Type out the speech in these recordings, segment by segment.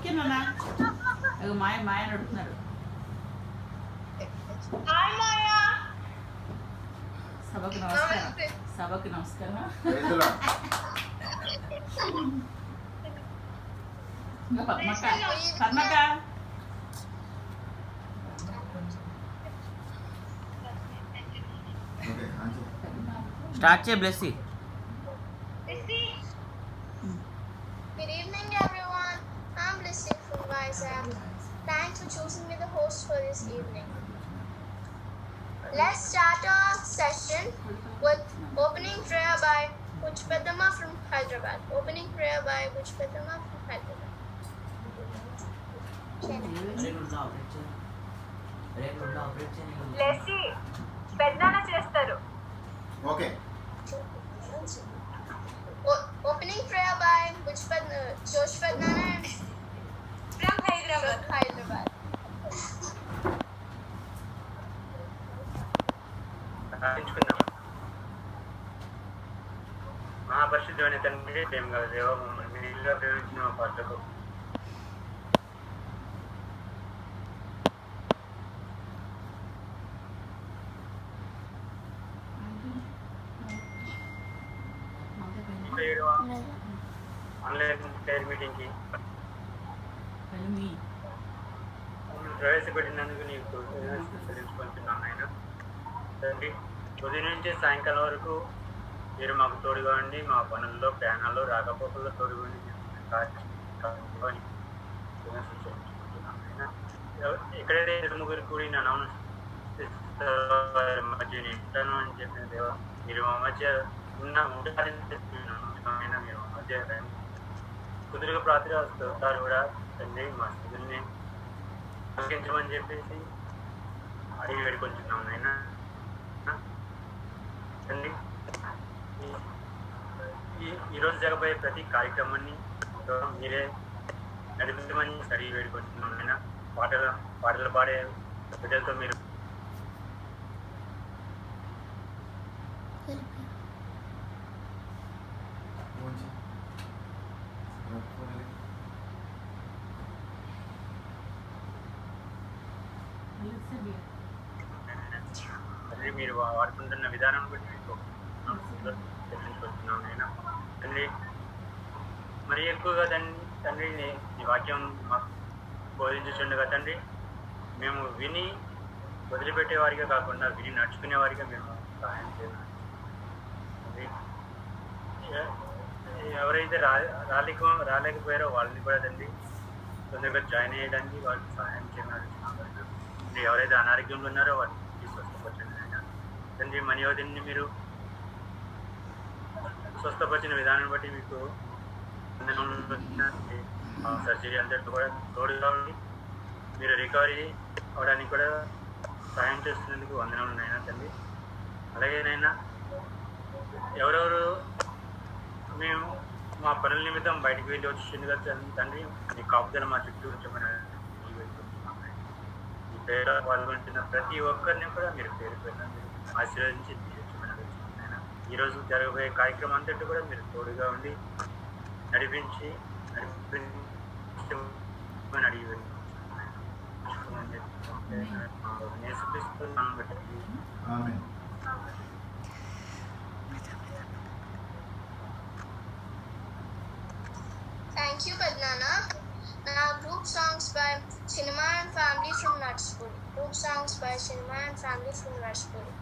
Okay నాన్న. మాయ మాయ అడుగుతున్నారు. సభకు నమస్కారం. సభకు నమస్కారం. పద్మక్క పద్మక్క స్టార్ట్ చేయి Blessy. Good evening, everyone. I'm Blessing from Vizag. Thanks for choosing me the host for this evening. Let's start our session with opening prayer by Puchpadama from Hyderabad. Opening prayer by Puchpadama from Hyderabad. లెస్సీ పెద్దన చేస్తారు. Okay. Opening prayer by Josh Padnana from Hyderabad. Hyderabad. మహాపరిశుద్ధమైన తండ్రి, ప్రేమ గల దేవ, మమ్మల్ని మీరుగా ప్రేమించిన మా పాటలకు ఆన్లైన్ ప్రేయర్ మీటింగ్కి ప్రవేశపెట్టినందుకు నీకు చెల్లించుకుంటున్నాను నాయన. తండ్రి, ఉదయం నుంచి సాయంకాలం వరకు మీరు మాకు తోడుగా ఉండి మా పనుల్లో, ప్రయాణాల్లో, రాకపోకల్లో తోడుగా ఉండి ఎక్కడైతే ఇద్దరు ముగ్గురు కూడి నా నామం మధ్య ఉంటాను అని చెప్పిన దేవ, మీరు మా మధ్య ఉంటారని చెప్పిన మీరు మా మధ్య కుదురుగా ప్రార్థన వస్తారు కూడా తండ్రి. మా స్థితుల్ని తగ్గించమని చెప్పేసి అడిగి వేడుకొంచున్నాం నాయన. తండ్రి, ఈరోజు జరగబోయే ప్రతి కార్యక్రమాన్ని మీరే నడిపించమని అడిగి వేడుకొంటున్నాం నాయన. పాటలు పాడే బిడ్డలతో మీరు మీరు వాడుకుంటున్న విధానం బట్టి మీకు చెల్లించుకుంటున్నాం నేను తండ్రి. మరి ఎక్కువగా తండ్రి ఈ వాక్యం మాకు బోధించుండగా తండ్రి, మేము విని వదిలిపెట్టే వారిగా కాకుండా విని నడుచుకునే వారిగా మేము సహాయం చేయాలి. ఎవరైతే రాలేకపోయారో వాళ్ళని కూడా తండ్రి తొందరగా జాయిన్ అయ్యడానికి వాళ్ళకి సహాయం చేయమని. ఎవరైతే అనారోగ్యంలో ఉన్నారో వాళ్ళకి స్వస్థపరచండి తండ్రి. మనయోధిని మీరు స్వస్థపరిచిన విధానం బట్టి మీకు సర్జరీ అందరితో కూడా తోడుగా ఉండి మీరు రికవరీ అవడానికి కూడా సహాయం చేస్తున్నందుకు వందనాలు ఉన్నాయినా తండ్రి. అలాగేనైనా ఎవరెవరు మేము మా పనుల నిమిత్తం బయటకు వెళ్ళి వచ్చిందిగా తండ్రి, మీ కాపుదల మా చుట్టూ ఉంచమని ఈ పేరు పాల్గొంటున్న ప్రతి ఒక్కరిని కూడా మీరు పేరు పేరున మీరు ఆశీర్వదించి తీర్చమని. ఈరోజు జరగబోయే కార్యక్రమం అంతటి కూడా మీరు తోడుగా ఉండి నడిపించి అడిగి Thank you, Padnana. Now, group songs by Cinema and Family from Natspuri. Group songs by Cinema and Family from Natspuri.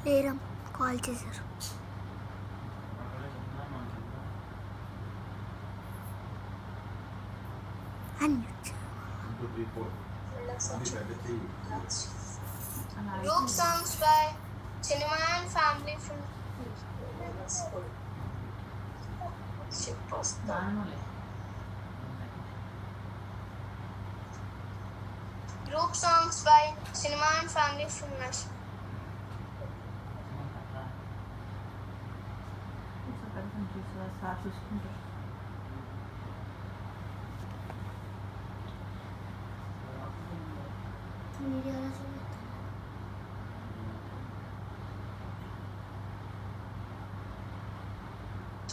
లేరం కాల్ చేశారు. Group songs by Cinema and Family from Group songs by Cinema and Family from Natspuri.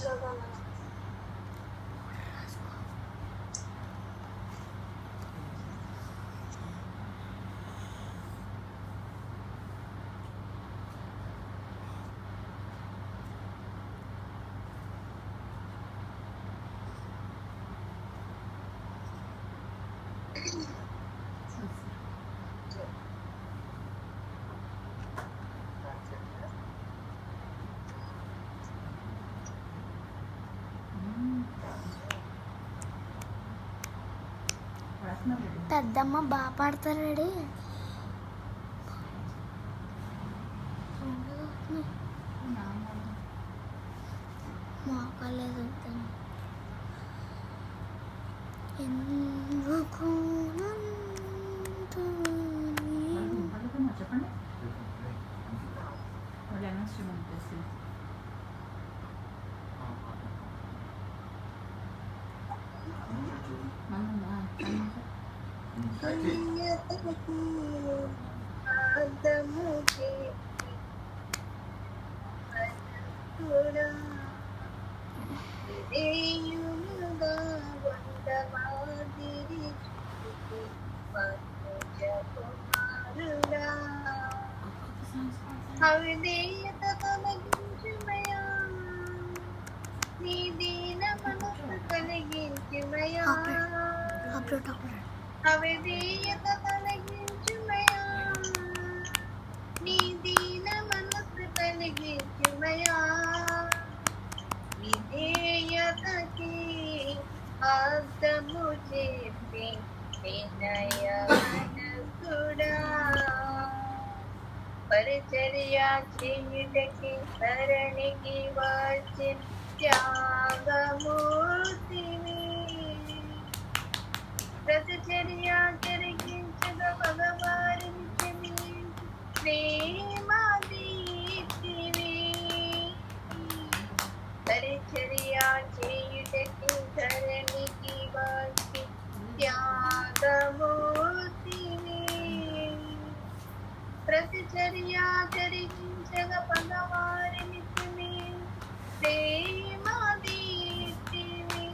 న్యాచురల్గా ఉన్నాను. పెద్దమ్మ బాగా పాడతారాడి. మోకాలేదు ఎందుకు చెప్పండి వాళ్ళు instrument చేసి అవిధేయత తొలగించుమయా, నీ దీన మనసు కలిగించుమయా, అవిధేయత తొలగించుమయా, నీ దీన మనసు కలిగించుమయా, విధేయతకి అర్థము చెప్పి వినయ మనసుడా, పరిచర్య చేయుటకి సరణికి వచ్చి త్యాగమూర్తివి, ప్రతిచర్య జరిగించగ భగవారిని క్షమించి ప్రేమ దీప్తివి, పరిచర్య చేయుటకి సరణికి వచ్చి త్యాగమూర్తివి, ప్రతిచర్య జరిగించగ పగవారిని ప్రేమ దీప్తివి,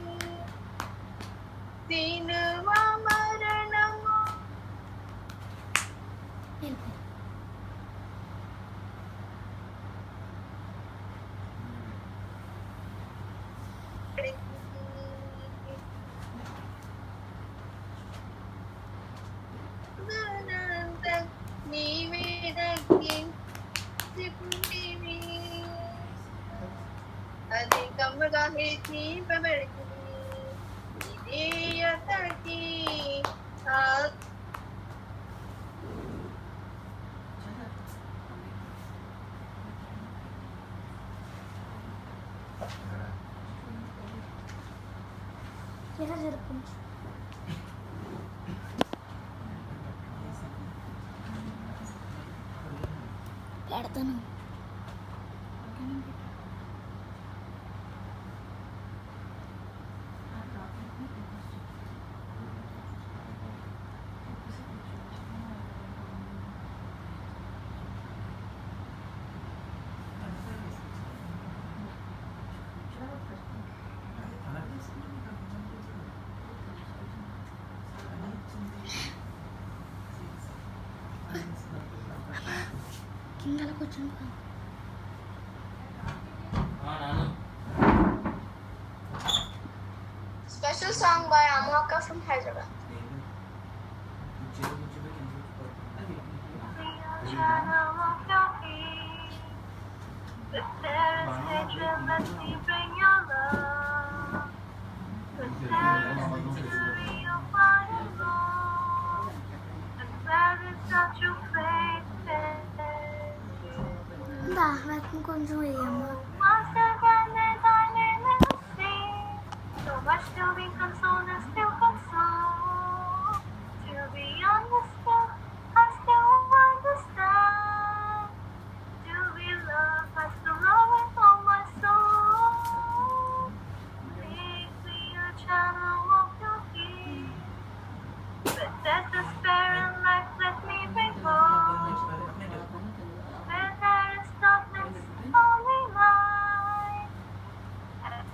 సిలువ మరణము నీవే దగ్గించుకుంటివి, అధికముగా హెచ్చింపబడుతుంది, విధేయతకి ఇలా జరుపుకుంటు పెడతాను. కింద కూర్చుని Special song by Amaka from Hyderabad. దాహవేత్తం కొంచెం వేయమ్మా. Much to be consoled and still consoled. To be understood, I still understand. To be loved, I still love with all my soul. Make me a channel of your peace. But there's despair in life, let me be bold. Where there is darkness, only light. And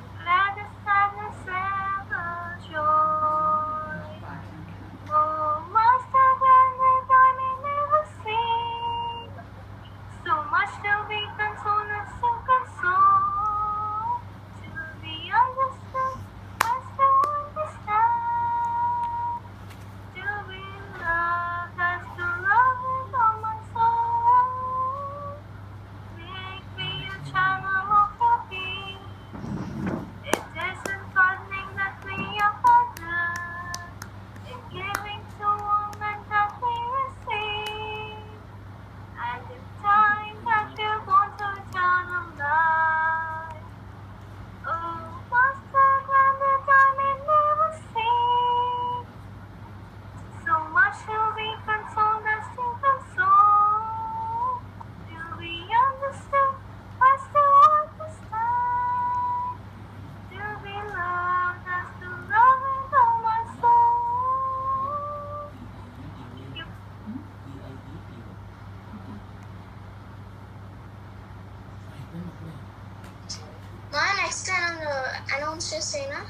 announce చేసేనా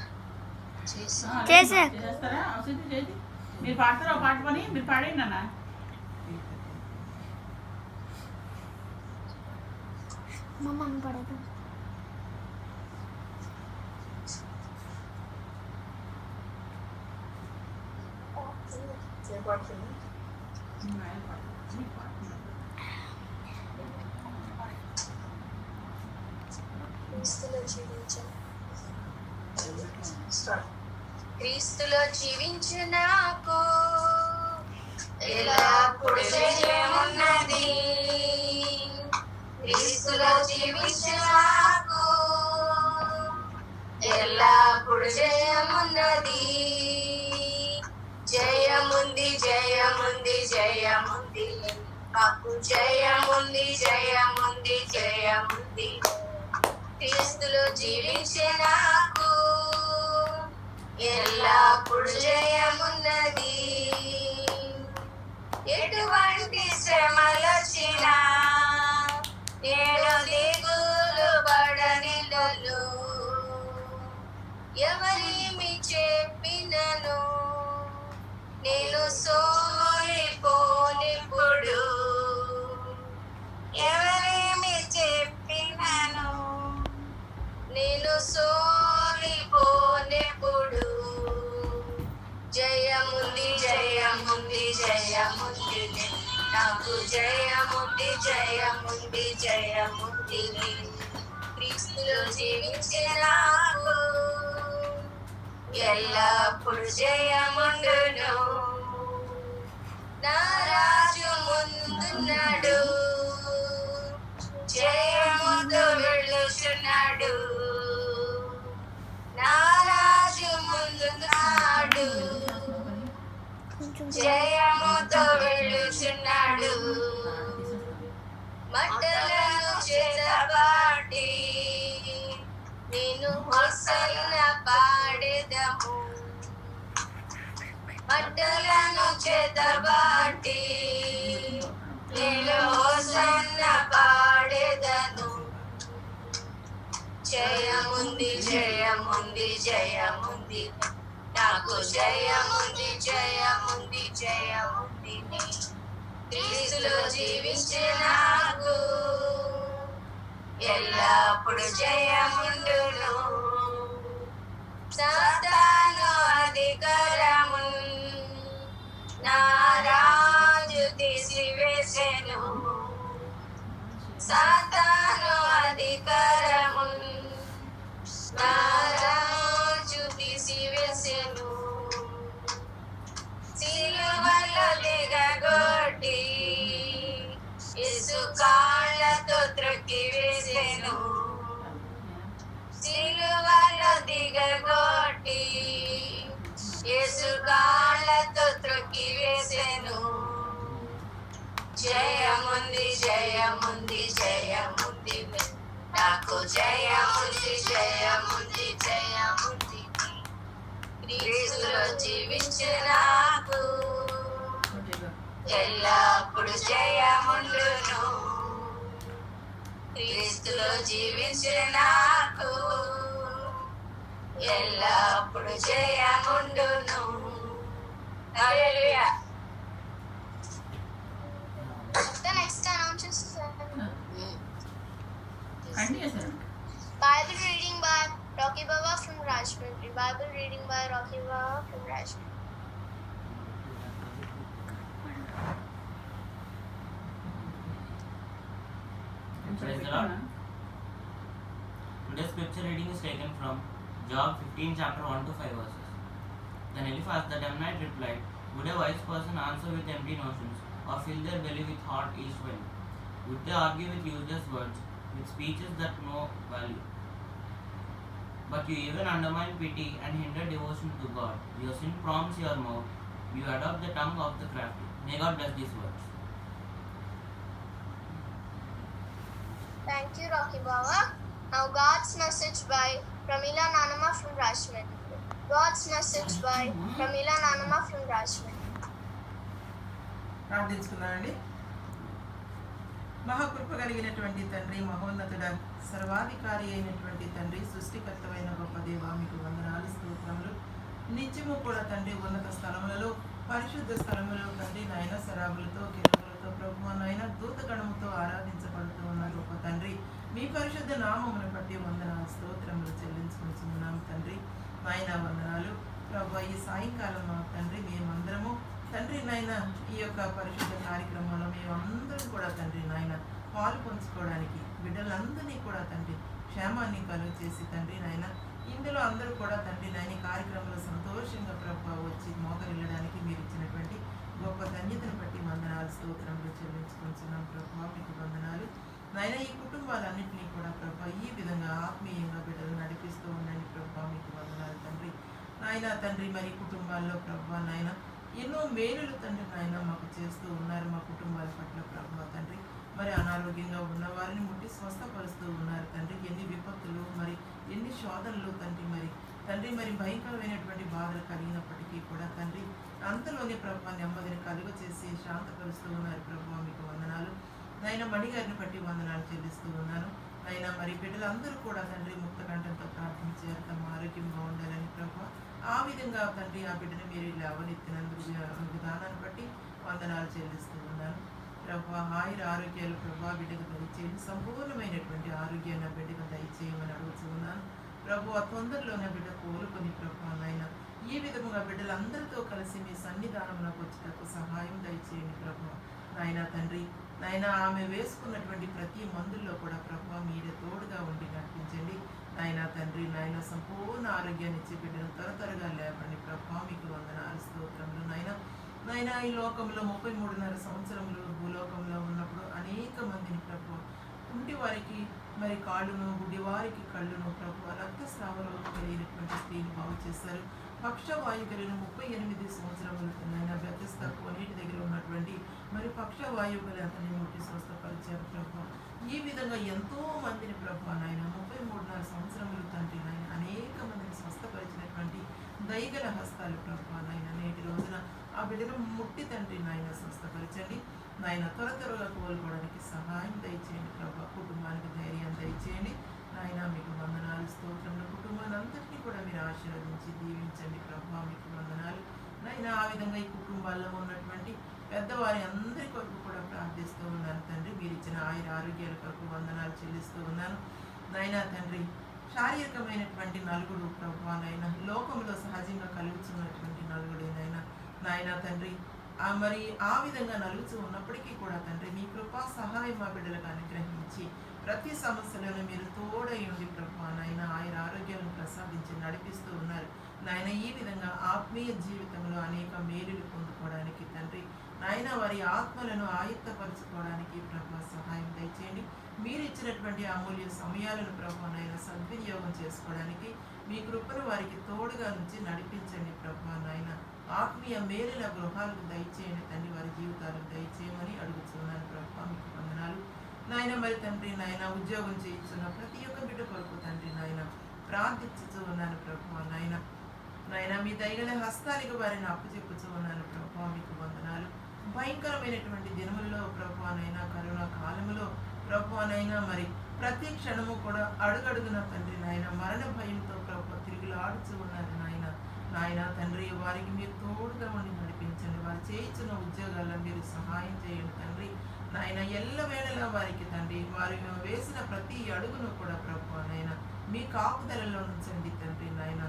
చేసే చేస్తారా అవసరం చేసి మీరు పాడతారా ఒక పాట పని మీరు పాడండి అన్న మా మమ్మీ పడదు క్రీస్తులో జీవించు నాకు ఎల్లప్పుడు జయమున్నది. క్రీస్తులో జీవించు నాకు ఎల్లప్పుడు జయమున్నది. జయముంది జయముంది జయముంది మాకు జయముంది జయముంది జయముంది. క్రీస్తులో జీవించే నాకు ఎల్లప్పుడు జయమున్నది. ఎటువంటి శ్రమలొచ్చినా నేను దిగులు పడనిలో ఎవరేమి చెప్పినను నేను సోలిపోనిప్పుడు. ఎవరేమి చెప్పినను నేను సోలిపోనిప్పుడు. జయముంది జయముంది జయముంది నాకు జయముంది జయముంది జయముంది. క్రీస్తులో జీవించే నాకు ఎల్లప్పుడు జయముండును. నా రాజు ముందున్నాడు జయముతో వెళ్ళుచున్నాడు. నా రాజు ముందున్నాడు జయముతో వెళ్ళుచున్నాడు. మట్టలను చేతబాటి నేను హోసన్న పాడెదము. మట్టలను చేతబాటి నేను హోసన్న పాడెదను. జయముంది జయముంది జయముంది నాకు జయముంది జయముంది జయముంది. క్రీస్తులో జీవించే నాకు ఎల్లప్పుడు జయముండును. సాతాను అధికారము నా రాజు తీసివేసెను. సాతాను అధికారము నా రాజు తీసివేసెను. సిలువలో దిగగొట్టి యేసు కాళ్ళతో త్రొక్కివేసెను. సిలువలో దిగగొట్టి యేసు కాళ్ళతో త్రొక్కివేసెను. జయముంది జయముంది జయముంది నాకు జయముంది జయముంది జయముంది. క్రీస్తులో జీవించే నాకు ఎల్లప్పుడు జయముండును. క్రీస్తులో జీవించే నాకు ఎల్లప్పుడు జయముండును. హల్లెలూయా. నెక్స్ట్ అనౌన్స్ చేస్తాను. కండి చేశారు Bible reading by Rocky Baba from Rajmundry. Bible reading by Rocky Baba from Rajmundry. Praise the Lord. Today's scripture reading is taken from Job 15 chapter 1 to 5 verses. Then Eliphaz the Temanite replied, would a wise person answer with empty notions, or fill their belly with hot east wind? Would they argue with useless words, with speeches that no value? But you even undermine pity and hinder devotion to God. Your sin prompts your mouth. You adopt the tongue of the crafty. May God bless these words. Thank you, Rocky Baba. Now God's message by Pramila Nanama from Rajmundry. God's message by Pramila Nanama from Rajmundry. ప్రార్థించుకుందామండి. మహాకృప కలిగినటువంటి తండ్రి, మహోన్నతుడ, సర్వాధికారి అయినటువంటి తండ్రి, సృష్టికర్తమైన గొప్ప దేవ, మీకు వందనాలు, స్తోత్రములు. నిత్యము కూడా తండ్రి ఉన్నత స్థలములలో, పరిశుద్ధ స్థలములో తండ్రి నాయన శరాబులతో, కిరణములతో ప్రభు నాయన దూతగణముతో ఆరాధించబడుతూ ఉన్న గొప్ప తండ్రి, మీ పరిశుద్ధ నామమును బట్టి వందనాలు, స్తోత్రములు చెల్లించుకుంటున్నాం తండ్రి. నాయన వందనాలు ప్రభు. ఈ సాయంకాలం తండ్రి మేమందరము తండ్రి నాయన ఈ యొక్క పరిశుద్ధ కార్యక్రమంలో మేమందరం కూడా తండ్రి నాయన పాలు పంచుకోవడానికి బిడ్డలందరినీ కూడా తండ్రి క్షేమాన్ని కలుగు చేసి తండ్రి నాయన ఇందులో అందరూ కూడా తండ్రి నాయన ఈ కార్యక్రమంలో సంతోషంగా ప్రభు వచ్చి మోకరిల్లడానికి మీరు ఇచ్చినటువంటి గొప్ప ధన్యతను బట్టి వందనాలు, స్తోత్రములు చెల్లించుకుంటున్నాం ప్రభు. మీకు వందనాలు నాయన. ఈ కుటుంబాలన్నింటినీ కూడా ప్రభు ఈ విధంగా ఆత్మీయంగా బిడ్డలు నడిపిస్తూ ఉండండి ప్రభు. మీకు వందనాలు తండ్రి నాయన. తండ్రి మరి కుటుంబాల్లో ప్రభు నాయన ఎన్నో మేలులు తండ్రి నాయన మాకు చేస్తూ ఉన్నారు మా కుటుంబాల పట్ల ప్రభు తండ్రి. మరి అనారోగ్యంగా ఉన్న వారిని ముట్టి స్వస్థపరుస్తూ ఉన్నారు తండ్రి. ఎన్ని విపత్తులు మరి ఎన్ని శోధనలు తండ్రి మరి భయంకరమైనటువంటి బాధలు కలిగినప్పటికీ కూడా తండ్రి అంతలోనే ప్రభు నెమ్మదిని కలుగ చేసి శాంతపరుస్తూ ఉన్నారు ప్రభు. మీకు వందనాలు నాయన. మణిగారిని బట్టి వందనాలు చెల్లిస్తూ ఉన్నాను నాయన. మరి బిడ్డలందరూ కూడా తండ్రి ముక్త కంఠంతో ప్రార్థించారు తమ ఆరోగ్యం బాగుండాలని ప్రభు. ఆ విధంగా తండ్రి ఆ బిడ్డను మీరు లేవనెత్తినందుకు విధానాన్ని బట్టి వందనాలు చెల్లిస్తూ ఉన్నాను ప్రభు. ఆయుర ఆరోగ్యాలు ప్రభు బిడ్డకు దయచేయండి. సంపూర్ణమైనటువంటి ఆరోగ్యాన్ని ఆ బిడ్డకు దయచేయమని అడుగుతూ ఉన్నాను ప్రభు. ఆ తొందరలోనే బిడ్డ కోలుకొని ప్రభు నాయన ఈ విధముగా బిడ్డలందరితో కలిసి మీ సన్నిధానంలోకి వచ్చేటకు సహాయం దయచేయండి ప్రభు నాయన తండ్రి నాయన. ఆమె వేసుకున్నటువంటి ప్రతి మందుల్లో కూడా ప్రభు మీరే తోడుగా ఉండి నడిపించండి నాయన తండ్రి నాయన. సంపూర్ణ ఆరోగ్యాన్ని ఇచ్చి బిడ్డను త్వరగా లేపండి ప్రభు. మీకు వందనాలు, స్తోత్రములు నాయన. నాయన ఈ లోకంలో 33.5 సంవత్సరములు భూలోకంలో ఉన్నప్పుడు అనేక మందిని ప్రభు కుంటి వారికి మరి కాళ్ళును, గుడ్డి వారికి కళ్ళును ప్రభు, రక్తస్రావలో కలిగినటువంటి స్త్రీని బాగు చేశారు. పక్షవాయు కలిగిన 38 సంవత్సరములు నాయన బెతెస్దా కోనేటి దగ్గర ఉన్నటువంటి మరి పక్షవాయువు గల అతన్ని ముట్టి స్వస్థపరిచారు ప్రభు. ఈ విధంగా ఎంతో మందిని ప్రభు నాయన 33.5 సంవత్సరములు తండ్రి నాయన అనేక మందిని స్వస్థపరిచినటువంటి దయగల హస్తాలు ప్రభు నాయన. నేటి రోజున ఆ బిడ్డను ముట్టి తండ్రి నాయన స్వస్థపరచండి నాయన. త్వరగా కోలుకోవడానికి సహాయం దయచేయండి ప్రభు. కుటుంబానికి ధైర్యం దయచేయండి నాయన. మీకు వందనాలు, స్తోత్రములు. కుటుంబాన్ని అంతటినీ కూడా మీరు ఆశీర్వదించి దీవించండి ప్రభు. మీకు వందనాలు నాయన. ఆ విధంగా ఈ కుటుంబాల్లో ఉన్నటువంటి పెద్దవారి అందరి కొరకు కూడా ప్రార్థిస్తూ ఉన్నాను తండ్రి. మీరు ఇచ్చిన ఆరోగ్యాల కొరకు వందనాలు చెల్లిస్తూ ఉన్నాను నాయన తండ్రి. శారీరకమైనటువంటి నలుగుడు ప్రభు నాయన లోకంలో సహజంగా కలుగుతున్నటువంటి నలుగుడేనైనా నాయన తండ్రి మరి ఆ విధంగా నలుగుతూ ఉన్నప్పటికీ కూడా తండ్రి మీ కృపా సహాయం మా బిడ్డలకు అనుగ్రహించి ప్రతి సమస్యలను మీరు తోడై ఉండి ప్రభు నాయన ఆరోగ్యాలను ప్రసాదించి నడిపిస్తూ ఉన్నారు నాయన. ఈ విధంగా ఆత్మీయ జీవితంలో అనేక మేలులు పొందుకోవడానికి తండ్రి నాయన వారి ఆత్మలను ఆయుక్తపరచుకోవడానికి ప్రభు సహాయం దయచేయండి. మీరు ఇచ్చినటువంటి అమూల్య సమయాలను ప్రభు నాయన సద్వినియోగం చేసుకోవడానికి మీ కృపను వారికి తోడుగా నుంచి నడిపించండి ప్రభు నాయన. ఆత్మీయ మేలుల గృహాలకు దయచేయండి తండ్రి. వారి జీవితాలకు దయచేయమని అడుగుతున్నాను ప్రభు. మీకు వందనాలు నాయన. మరి తండ్రి నాయన ఉద్యోగం చేయించున్న ప్రతి ఒక్క బిడ్డ కొరకు తండ్రి నాయన ప్రార్థించుతూ ఉన్నాను ప్రభు నాయన. నాయన మీ దయగల హస్తానికి వారిని అప్పచెప్పుతూ ఉన్నాను ప్రభు. మీకు వందనాలు. భయంకరమైనటువంటి దినములలో ప్రభు నైనా కరోనా కాలంలో ప్రభు నైనా మరి ప్రతి క్షణము కూడా అడుగడుగున తండ్రి నాయన మరణ భయంతో ప్రభు తిరుగులాడుతూ ఉన్నారు నాయన తండ్రి. వారికి మీరు తోడుగా ఉండి నడిపించండి. వారు చేయించిన ఉద్యోగాల్లో మీరు సహాయం చేయండి తండ్రి నాయన. ఎల్లవేళలా వారికి తండ్రి వారు వేసిన ప్రతి అడుగును కూడా ప్రభు నాయన మీ కాపుదలలో ఉంచండి తండ్రి నాయన.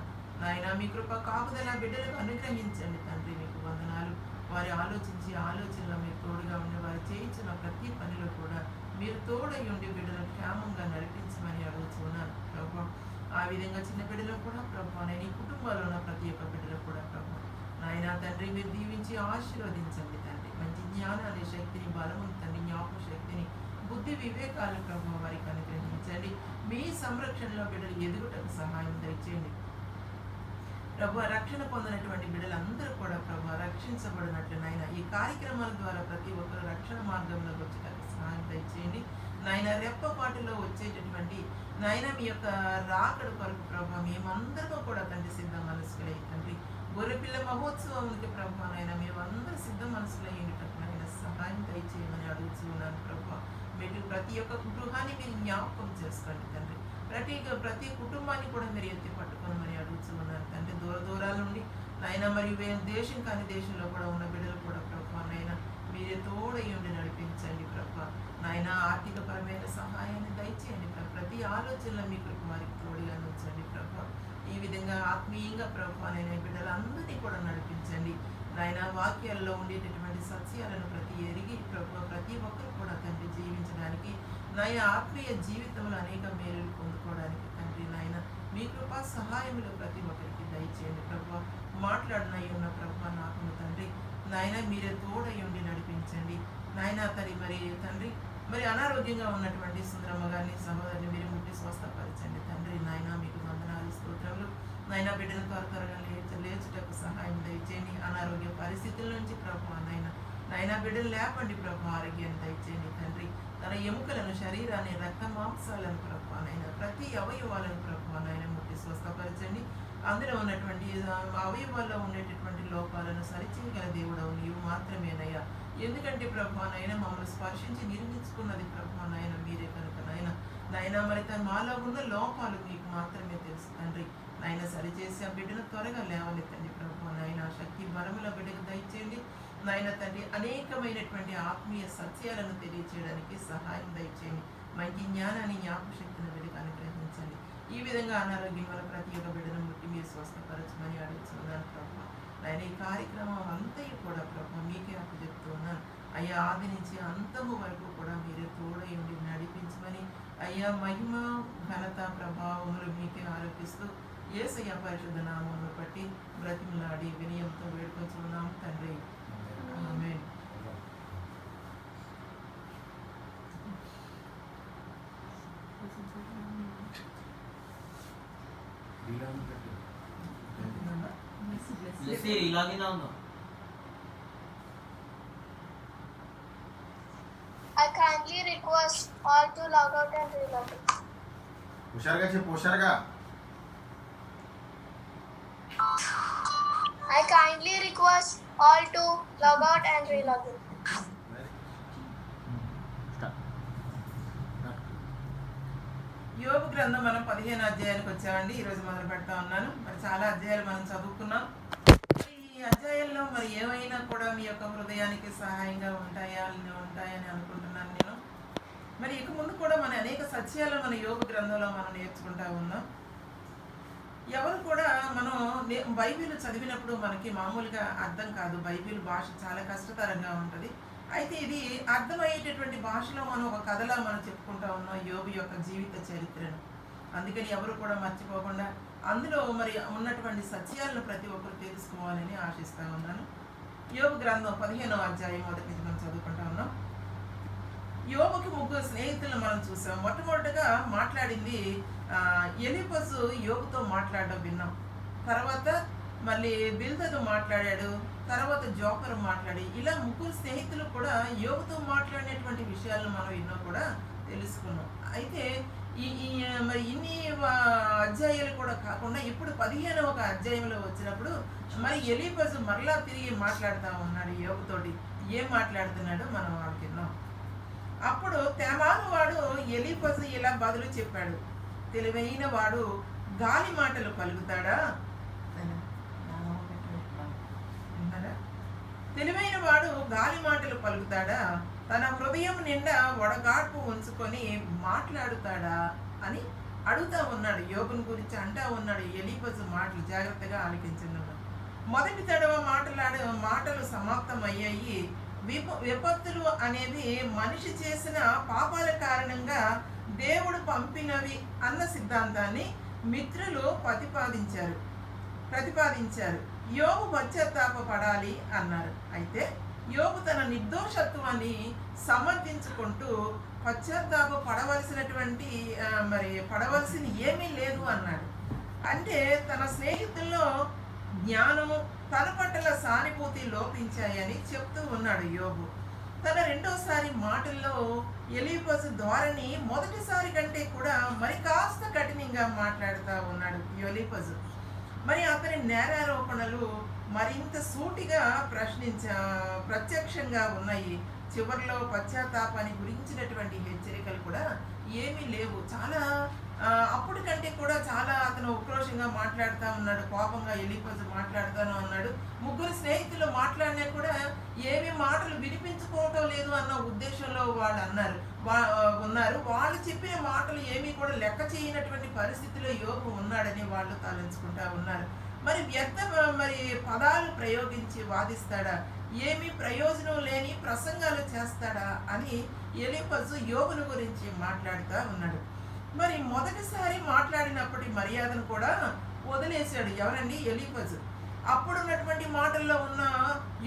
మీ కృప కాపుదల బిడ్డలకు అనుగ్రహించండి తండ్రి. మీకు వందనాలు. వారి ఆలోచనలో మీరు తోడుగా ఉండి వారు చేయించిన ప్రతి పనిలో కూడా మీరు తోడై ఉండి బిడ్డలను క్షేమంగా నడిపించమని అడుగుతున్నాను ప్రభు. ఆ విధంగా చిన్న బిడ్డలు కూడా ప్రభు నేను ఈ కుటుంబాల్లో ఉన్న ప్రతి ఒక్క బిడ్డలు కూడా ప్రభు నాయన తండ్రి మీరు దీవించి ఆశీర్వదించండి తండ్రి. మంచి జ్ఞానాన్ని, శక్తిని, బలమును తండ్రి, జ్ఞాపక శక్తిని, బుద్ధి వివేకాలను ప్రభు వారికి అనుగ్రహించండి. మీ సంరక్షణలో బిడ్డలు ఎదుగుటకు సహాయం దయచేయండి ప్రభు. రక్షణ పొందినటువంటి బిడ్డలందరూ కూడా ప్రభు రక్షించబడినట్లు నాయన ఈ కార్యక్రమాల ద్వారా ప్రతి ఒక్కరు రక్షణ మార్గంలో వచ్చేటప్పుడు సహాయం దయచేయండి నాయన. రెప్పపాటులో వచ్చేటటువంటి నాయన మీ యొక్క రాకడ కొరకు ప్రభు మేమందరూ కూడా తండ్రి సిద్ధ మనసులై తండ్రి. గొర్రెపిల్ల మహోత్సవానికి ప్రభు నాయన మేమందరూ సిద్ధ మనసులై నాయన సహాయం దయచేయమని అడుగుతున్నాను ప్రభు. ప్రతి ఒక్క గృహాన్ని మీరు జ్ఞాపకం చేసుకోండి తండ్రి. ప్రతి కుటుంబాన్ని కూడా మీరు ఎత్తి పట్టుకొని మరి అడుగుతూ ఉన్నారు తండ్రి. దూరాల నుండి నాయన మరియు దేశం కాని దేశంలో కూడా ఉన్న బిడ్డలు కూడా ప్రభా నాయన మీరే తోడై ఉండి నడిపించండి ప్రభా నాయన. ఆర్థికపరమైన సహాయాన్ని దయచేయండి ప్రభా. ప్రతి ఆలోచనలో మీ కృప వారికి తోడుగా ఉంచండి ప్రభా. ఈ విధంగా ఆత్మీయంగా ప్రభా నాయన బిడ్డలందరినీ కూడా నడిపించండి నాయన. వాక్యాల్లో ఉండేటటువంటి సత్యాలను ఎరిగి ప్రభు ప్రతి ఒక్కరు కూడా తండ్రి జీవించడానికి నాయ ఆత్మీయ జీవితంలో అనేక మేలులు పొందుకోవడానికి తండ్రి నాయన మీ కృపా సహాయములు ప్రతి ఒక్కరికి దయచేయండి ప్రభు. మాట్లాడినై ఉన్న ప్రభు నాకు తండ్రి నాయన మీరే తోడై ఉండి నడిపించండి నాయన. మరి అనారోగ్యంగా ఉన్నటువంటి సుందరమ్మ గారిని సహోదరిని మీరు ముట్టి స్వస్థపరచండి తండ్రి నాయన. మీకు వందనాలు స్తోత్రములు నాయన. బిడ్డను త్వరగా లేచుటకు సహాయం దయచేయండి. అనారోగ్య పరిస్థితుల నుంచి ప్రభు నాయన బిడ్డలు లేపండి ప్రభు. ఆరోగ్యాన్ని దయచేయండి తండ్రి. తన ఎముకలను శరీరాన్ని రక్త మాంసాలను ప్రభు నాయన ప్రతి అవయవాలను ప్రభు నాయన ముట్టి స్వస్థపరచండి. అందులో ఉన్నటువంటి అవయవాల్లో ఉండేటటువంటి లోపాలను సరిచేయగల దేవుడవు నీవు మాత్రమేనయ్యా. ఎందుకంటే ప్రభు నాయన మమ్మల్ని స్పర్శించి నిర్మించుకున్నది ప్రభు నాయన మీరే కనుక నాయన మరి మాలో ఉన్న లోపాలు మీకు మాత్రమే తెలుసు తండ్రి నాయన. సరిచేసి ఆ బిడ్డను త్వరగా లేవనెత్తండి ప్రభు నాయన. శక్తి బలముల బిడ్డకు దయచేయండి నాయన తండ్రి. అనేకమైనటువంటి ఆత్మీయ సత్యాలను తెలియచేయడానికి సహాయం దయచేయండి. మంచి జ్ఞానాన్ని జ్ఞాపశక్తిని బిడ్డకు అనుగ్రహించండి. ఈ విధంగా అనారోగ్యం వల్ల ప్రతి ఒక్క బిడ్డను ముట్టి మీరు స్వస్థపరచమని అడుగుతున్నాను ప్రభు నాయన. ఈ కార్యక్రమం అంతయు కూడా ప్రభు మీకే అప్పచెప్తున్నాను అయ్యా. ఆది నుంచి అంతము వరకు కూడా మీరే తోడై ఉండి నడిపించమని అయ్యా. మహిమ ఘనత ప్రభావములు మీకే ఆరోపిస్తూ యేసయ్య పరిశుద్ధ నామమును బట్టి బ్రతిమలాడి వినయంతో వేడుకొంచున్నాము తండ్రి. ఆమేన్. I kindly request all to log out and relog in. హుషారుగా చెప్పు, హుషారుగా. I kindly request all to log out and relog in. యోబు గ్రంథం మనం 15 అధ్యాయానికి వచ్చామండి. ఈరోజు మొదలు పెడతా ఉన్నాను. మరి చాలా అధ్యాయాలు మనం చదువుకున్నాం. ఈ అధ్యాయాల్లో మరి ఏమైనా కూడా మీ యొక్క హృదయానికి సహాయంగా ఉంటాయని అనుకుంటున్నాను నేను. మరి ఇక ముందు కూడా మన అనేక సత్యాలను మన యోబు గ్రంథంలో మనం నేర్చుకుంటా ఉన్నాం. ఎవరు కూడా మనం బైబిల్ చదివినప్పుడు మనకి మామూలుగా అర్థం కాదు. బైబిల్ భాష చాలా కష్టతరంగా ఉంటుంది. అయితే ఇది అర్థమయ్యేటటువంటి భాషలో మనం ఒక కథలా మనం చెప్పుకుంటా ఉన్నాం యోబు యొక్క జీవిత చరిత్రను. అందుకని ఎవరు కూడా మర్చిపోకుండా అందులో మరి ఉన్నటువంటి సత్యాలను ప్రతి ఒక్కరు తెలుసుకోవాలని ఆశిస్తూ ఉన్నాను. యోబు గ్రంథం 15వ అధ్యాయం మొదటి నుంచి మనం చదువుకుంటా ఉన్నాం. యోబుకి 3 స్నేహితులను మనం చూసాం. మొట్టమొదటిగా మాట్లాడింది ఎలీఫజు యోబుతో మాట్లాడడం విన్నాం. తర్వాత మళ్ళీ బిల్దదు మాట్లాడాడు. తర్వాత జోకరు మాట్లాడి ఇలా 3 స్నేహితులు కూడా యోబుతో మాట్లాడినటువంటి విషయాలను మనం ఎన్నో కూడా తెలుసుకున్నాం. అయితే మరి ఇన్ని అధ్యాయాలు కూడా కాకుండా ఇప్పుడు 15వ అధ్యాయంలో వచ్చినప్పుడు మరి ఎలీఫజు మరలా తిరిగి మాట్లాడుతూ ఉన్నాడు యోబుతోటి. ఏం మాట్లాడుతున్నాడో మనం అనుకున్నాం. అప్పుడు తేమాను వాడు ఎలీఫజు ఇలా బదులు చెప్పాడు. తెలివైన వాడు గాలి మాటలు పలుకుతాడా? తెలివైన వాడు గాలి మాటలు పలుకుతాడా? తన హృదయం నిండా వడగాడ్పు ఉంచుకొని మాట్లాడుతాడా అని అడుగుతా ఉన్నాడు. యోబుని గురించి అంటా ఉన్నాడు. ఎలీఫజు మాటలు జాగ్రత్తగా ఆలకించింది. మొదటి తడవ మాటలు సమాప్తం అయ్యాయి. విపత్తులు అనేది మనిషి చేసిన పాపాల కారణంగా దేవుడు పంపినవి అన్న సిద్ధాంతాన్ని మిత్రులు ప్రతిపాదించారు. యోబు పశ్చాత్తాపపడాలి అన్నారు. అయితే యోబు తన నిర్దోషత్వాన్ని సమర్థించుకుంటూ పడవలసింది ఏమీ లేదు అన్నాడు. అంటే తన స్నేహితుల్లో జ్ఞానము తన పట్ల సానుభూతి లోపించాయని చెప్తూ ఉన్నాడు యోబు. తన రెండోసారి మాటల్లో ఎలీఫజు ధోరణి మొదటిసారి కంటే కూడా మరి కాస్త కఠినంగా మాట్లాడుతూ ఉన్నాడు ఎలీఫజు. మరి అతని నేరారోపణలు మరింత సూటిగా ప్రత్యక్షంగా ఉన్నాయి. చివరిలో పశ్చాత్తాపాన్ని గురించినటువంటి హెచ్చరికలు కూడా ఏమీ లేవు. చాలా అప్పుడు కంటే కూడా చాలా అతను ఉక్రోషంగా మాట్లాడుతూ ఉన్నాడు, కోపంగా ఎలీఫజు మాట్లాడుతూనే ఉన్నాడు. ముగ్గురు స్నేహితులు మాట్లాడినా కూడా ఏమి మాటలు వినిపించుకోవటం లేదు అన్న ఉద్దేశంలో వాళ్ళు ఉన్నారు. వాళ్ళు చెప్పిన మాటలు ఏమీ కూడా లెక్క చేయనటువంటి పరిస్థితిలో యోబు ఉన్నాడని వాళ్ళు తలంచుకుంటా ఉన్నారు. మరి మరి పదాలు ప్రయోగించి వాదిస్తాడా, ఏమీ ప్రయోజనం లేని ప్రసంగాలు చేస్తాడా అని ఎలీఫజు యోబును గురించి మాట్లాడుతూ ఉన్నాడు. మరి మొదటిసారి మాట్లాడినప్పటి మర్యాదను కూడా వదిలేశాడు. ఎవరండి? ఎలీఫజు. అప్పుడున్నటువంటి మాటల్లో ఉన్న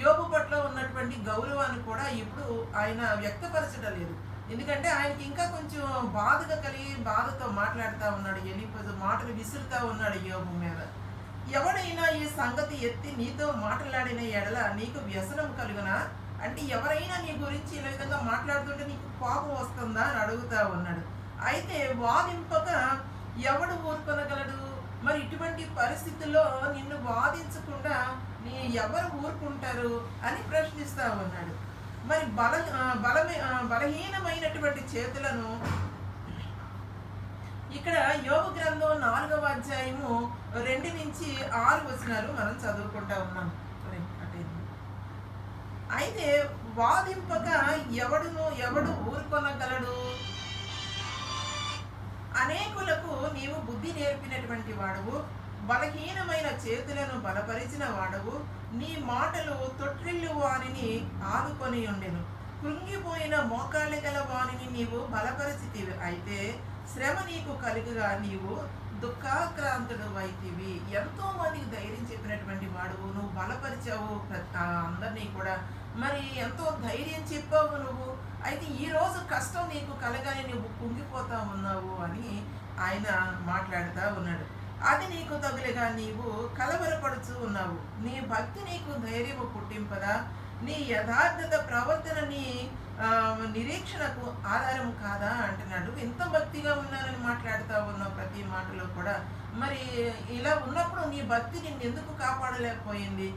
యోబు పట్ల ఉన్నటువంటి గౌరవాన్ని కూడా ఇప్పుడు ఆయన వ్యక్తపరచడం లేదు. ఎందుకంటే ఆయనకి ఇంకా కొంచెం బాధతో మాట్లాడుతూ ఉన్నాడు. ఎలీఫజు మాటలు విసురుతూ ఉన్నాడు యోబు మీద. ఎవడైనా ఈ సంగతి ఎత్తి నీతో మాట్లాడిన ఎడల నీకు వ్యసనం కలుగునా? అంటే ఎవరైనా నీ గురించి ఈ విధంగా మాట్లాడుతుంటే నీకు కోపం వస్తుందా అని అడుగుతా ఉన్నాడు. అయితే వాదింపక ఎవడు ఊరుకొనగలడు? మరి ఇటువంటి పరిస్థితుల్లో నిన్ను వాదించకుండా ఎవరు ఊరుకుంటారు అని ప్రశ్నిస్తా ఉన్నాడు. మరి బలహీనమైనటువంటి చేతులను ఇక్కడ యోబు గ్రంథం 4వ అధ్యాయము 2 నుంచి 6 వచనాలు మనం చదువుకుంటా ఉన్నాం. అయితే వాదింపక ఎవడు ఊరుకొనగలడు? అనేకులకు నీవు బుద్ధి నేర్పినటువంటి వాడవు, బలహీనమైన చేతులను బలపరిచిన వాడవు. నీ మాటలు తొట్టిల్లు వారిని ఆదుకొని ఉండెను, కృంగిపోయిన మోకాళ్ళ గల వారిని నీవు బలపరిచితివి. అయితే శ్రమ నీకు కలుగుగా నీవు దుఃఖాక్రాంతుడు అయితివి. ఎంతో మందికి ధైర్యం చెప్పినటువంటి వాడువు, నువ్వు బలపరిచావు అందరినీ కూడా. మరి ఎంతో ధైర్యం చెప్పావు నువ్వు. అయితే ఈరోజు కష్టం నీకు కలగానే నువ్వు కుంగిపోతా ఉన్నావు అని ఆయన మాట్లాడుతూ ఉన్నాడు. అది నీకు తగులుగా నీవు కలవరపడుతూ ఉన్నావు. నీ భక్తి నీకు ధైర్యము పుట్టింపదా? నీ యథార్థత ప్రవర్తన నీ నిరీక్షణకు ఆధారం కాదా అంటున్నాడు. ఎంత భక్తిగా ఉన్నానని మాట్లాడుతూ ఉన్నావు ప్రతి మాటలో కూడా. మరి ఇలా ఉన్నప్పుడు నీ భక్తి నిన్ను ఎందుకు కాపాడలేకపోయింది?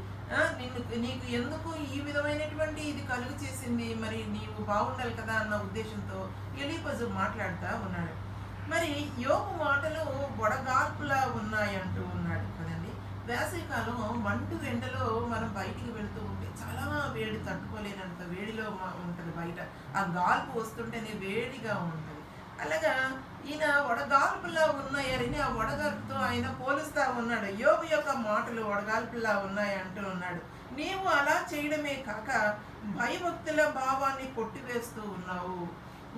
నీకు ఎందుకు ఈ విధమైనటువంటి ఇది కలుగు చేసింది? మరి నీవు బాగుండాలి కదా అన్న ఉద్దేశంతో ఎలీఫజు మాట్లాడుతూ ఉన్నాడు. మరి యోబు మాటలు వడగాల్పులా ఉన్నాయంటూ ఉన్నాడు కదండి. వేసవికాలం మండు ఎండలో మనం బయటికి వెళ్తూ ఉంటే చాలా వేడి, తట్టుకోలేనంత వేడిలో ఉంటుంది బయట. ఆ గాల్పు వస్తుంటేనే వేడిగా ఉంటుంది. అలాగా ఈయన వడగాల్పులా ఉన్నాయని ఆ వడగాల్పుతో ఆయన పోలుస్తా ఉన్నాడు. యోబు యొక్క మాటలు వడగాల్పులా ఉన్నాయి అంటూ ఉన్నాడు. నీవు అలా చేయడమే కాక భయభక్తుల భావాన్ని కొట్టివేస్తూ ఉన్నావు.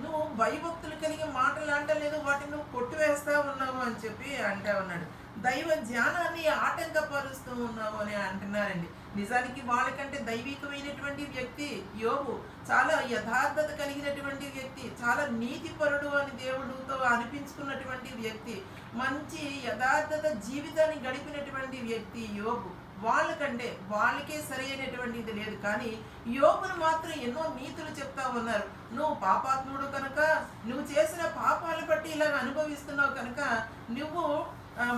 నువ్వు భయభక్తులు కలిగి మాటలు అంటలేదు, వాటిని నువ్వు కొట్టివేస్తా ఉన్నావు అని చెప్పి అంటా ఉన్నాడు. దైవ ధ్యానాన్ని ఆటంకపరుస్తూ ఉన్నావు అని అంటున్నారండి. నిజానికి వాళ్ళకంటే దైవికమైనటువంటి వ్యక్తి యోబు, చాలా యథార్థత కలిగినటువంటి వ్యక్తి, చాలా నీతిపరుడు అని దేవుడితో అనిపించుకున్నటువంటి వ్యక్తి, మంచి యథార్థత జీవితాన్ని గడిపినటువంటి వ్యక్తి యోబు. వాళ్ళకే సరైనటువంటిది లేదు. కానీ యోబును మాత్రం ఎన్నో నీతులు చెప్తా ఉన్నారు. నువ్వు పాపాత్ముడు కనుక, నువ్వు చేసిన పాపాలు బట్టి ఇలా అనుభవిస్తున్నావు కనుక నువ్వు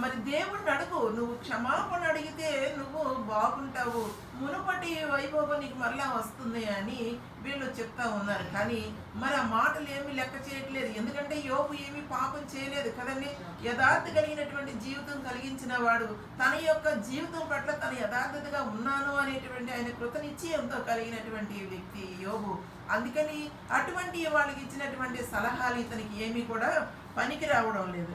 మరి దేవుడిని అడుగు, నువ్వు క్షమాపణ అడిగితే నువ్వు బాగుంటావు, మునుపటి వైభవం నీకు మరలా వస్తుంది అని వీళ్ళు చెప్తా ఉన్నారు. కానీ మరి ఆ మాటలు ఏమీ లెక్క చేయట్లేదు. ఎందుకంటే యోబు ఏమీ పాపం చేయలేదు కదండి. యథార్థ కలిగినటువంటి జీవితం కలిగించిన వాడు, తన యొక్క జీవితం పట్ల తన యథార్థతగా ఉన్నాను అనేటువంటి ఆయన కృతనిశ్చయంతో కలిగినటువంటి వ్యక్తి యోబు. అందుకని అటువంటి వాళ్ళకి ఇచ్చినటువంటి సలహాలు ఇతనికి ఏమీ కూడా పనికి రావడం లేదు.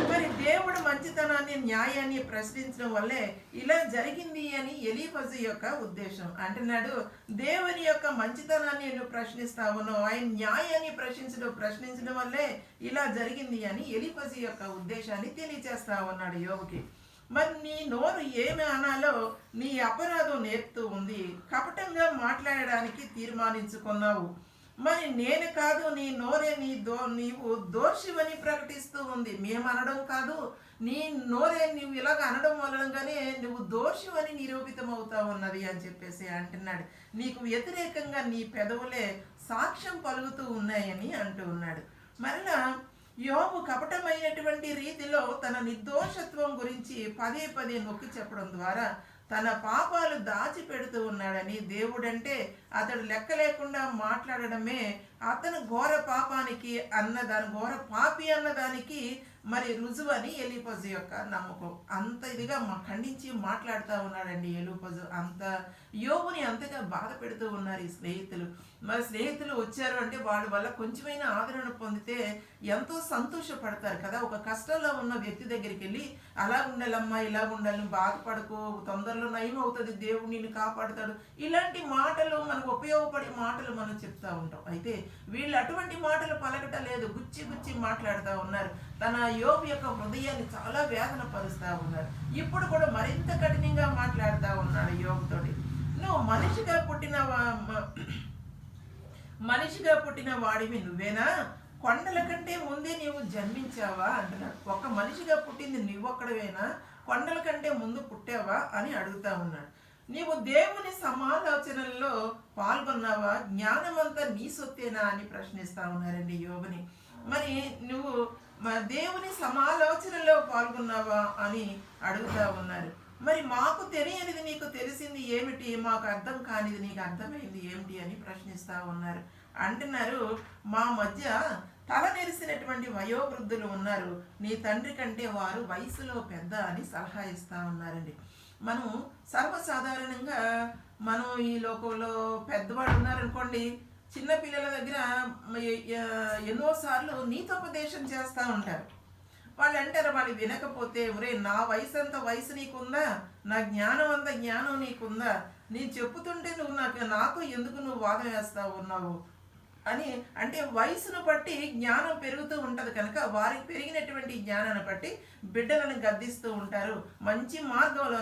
మరి దేవుడు మంచితనాన్ని, న్యాయాన్ని ప్రశ్నించడం వల్లే ఇలా జరిగింది అని ఎలీఫజు యొక్క ఉద్దేశం. అంటున్నాడు, దేవుని యొక్క మంచితనాన్ని నువ్వు ప్రశ్నిస్తా ఉన్నావు, ఆయన న్యాయాన్ని ప్రశ్నించడం వల్లే ఇలా జరిగింది అని ఎలీఫజు యొక్క ఉద్దేశాన్ని తెలియచేస్తా ఉన్నాడు యోబుకి. మరి నీ నోరు ఏమి అనాలో నీ అపరాధం నేర్పుతూ ఉంది. కపటంగా మాట్లాడడానికి తీర్మానించుకున్నావు. మరి నేను కాదు, నీ నోరే నీవు దోషివని ప్రకటిస్తూ ఉంది. మేము అనడం కాదు, నీ నోరే నువ్వు ఇలాగ అనడం వలనగానే నువ్వు దోషివని నిరూపితమవుతా ఉన్నది అని చెప్పేసి అంటున్నాడు. నీకు వ్యతిరేకంగా నీ పెదవులే సాక్ష్యం పలుకుతూ ఉన్నాయని అంటూ ఉన్నాడు. మరలా యోబు కపటమైనటువంటి రీతిలో తన నిర్దోషత్వం గురించి పదే నొక్కి చెప్పడం ద్వారా తన పాపాలు దాచిపెడుతూ ఉన్నాడని, దేవుడంటే అతడు లెక్క లేకుండా మాట్లాడడమే అతను ఘోర పాపానికి ఘోర పాపి అన్నదానికి మరి రుజువు అని ఎలీఫజు యొక్క నమ్మకం. అంత ఇదిగా ఖండించి మాట్లాడుతూ ఉన్నాడండి ఎలీఫజు. అంత యోబుని అంతగా బాధ పెడుతూ ఉన్నారు ఈ స్నేహితులు. మరి స్నేహితులు వచ్చారు అంటే వాళ్ళ వల్ల కొంచెమైనా ఆదరణ పొందితే ఎంతో సంతోషపడతారు కదా. ఒక కష్టంలో ఉన్న వ్యక్తి దగ్గరికి వెళ్ళి అలా ఉండాలమ్మా, ఇలా ఉండాలి, బాధపడకు, తొందరలో నయం అవుతుంది, దేవుడు నిన్ను కాపాడుతాడు, ఇలాంటి మాటలు మనకు ఉపయోగపడే మాటలు మనం చెప్తా ఉంటాం. అయితే వీళ్ళు అటువంటి మాటలు పలకటం లేదు, గుచ్చి గుచ్చి మాట్లాడుతూ ఉన్నారు. తన యోబు యొక్క హృదయాన్ని చాలా వేదన పరుస్తూ ఉన్నారు. ఇప్పుడు కూడా మరింత కఠినంగా మాట్లాడుతూ ఉన్నాడు యోబుతోటి. నువ్వు మనిషిగా పుట్టిన వాడివి నువ్వేనా? కొండల కంటే ముందే నీవు జన్మించావా అంటున్నాడు. ఒక మనిషిగా పుట్టింది నువ్వొక్కడవేనా? కొండల కంటే ముందు పుట్టావా అని అడుగుతా ఉన్నాడు. నీవు దేవుని సమాలోచనల్లో పాల్గొన్నావా? జ్ఞానమంతా నీ సొత్తేనా అని ప్రశ్నిస్తా ఉన్నారండి యోబుని. మరి నువ్వు దేవుని సమాలోచనలో పాల్గొన్నావా అని అడుగుతా ఉన్నారు. మరి మాకు తెలియనిది నీకు తెలిసింది ఏమిటి? మాకు అర్థం కానిది నీకు అర్థమైంది ఏమిటి అని ప్రశ్నిస్తూ ఉన్నారు. అంటున్నారు, మా మధ్య తల నెరిసినటువంటి వయోవృద్ధులు ఉన్నారు, నీ తండ్రి కంటే వారు వయసులో పెద్ద అని సలహా ఇస్తూ ఉన్నారండి. మనం సర్వసాధారణంగా మనం ఈ లోకంలో పెద్దవాళ్ళు ఉన్నారనుకోండి, చిన్నపిల్లల దగ్గర ఎన్నోసార్లు నీతోపదేశం చేస్తూ ఉంటారు. వాళ్ళు అంటారు, వాళ్ళు వినకపోతే, ఒరే నా వయసు అంత వయసు నీకుందా, నా జ్ఞానం అంత జ్ఞానం నీకుందా, నేను చెప్పుతుంటే నువ్వు నాతో ఎందుకు నువ్వు వాదన వేస్తా ఉన్నావు అని. అంటే వయసును బట్టి జ్ఞానం పెరుగుతూ ఉంటుంది కనుక వారికి పెరిగినటువంటి జ్ఞానాన్ని బట్టి బిడ్డలను గద్దిస్తూ ఉంటారు, మంచి మార్గంలో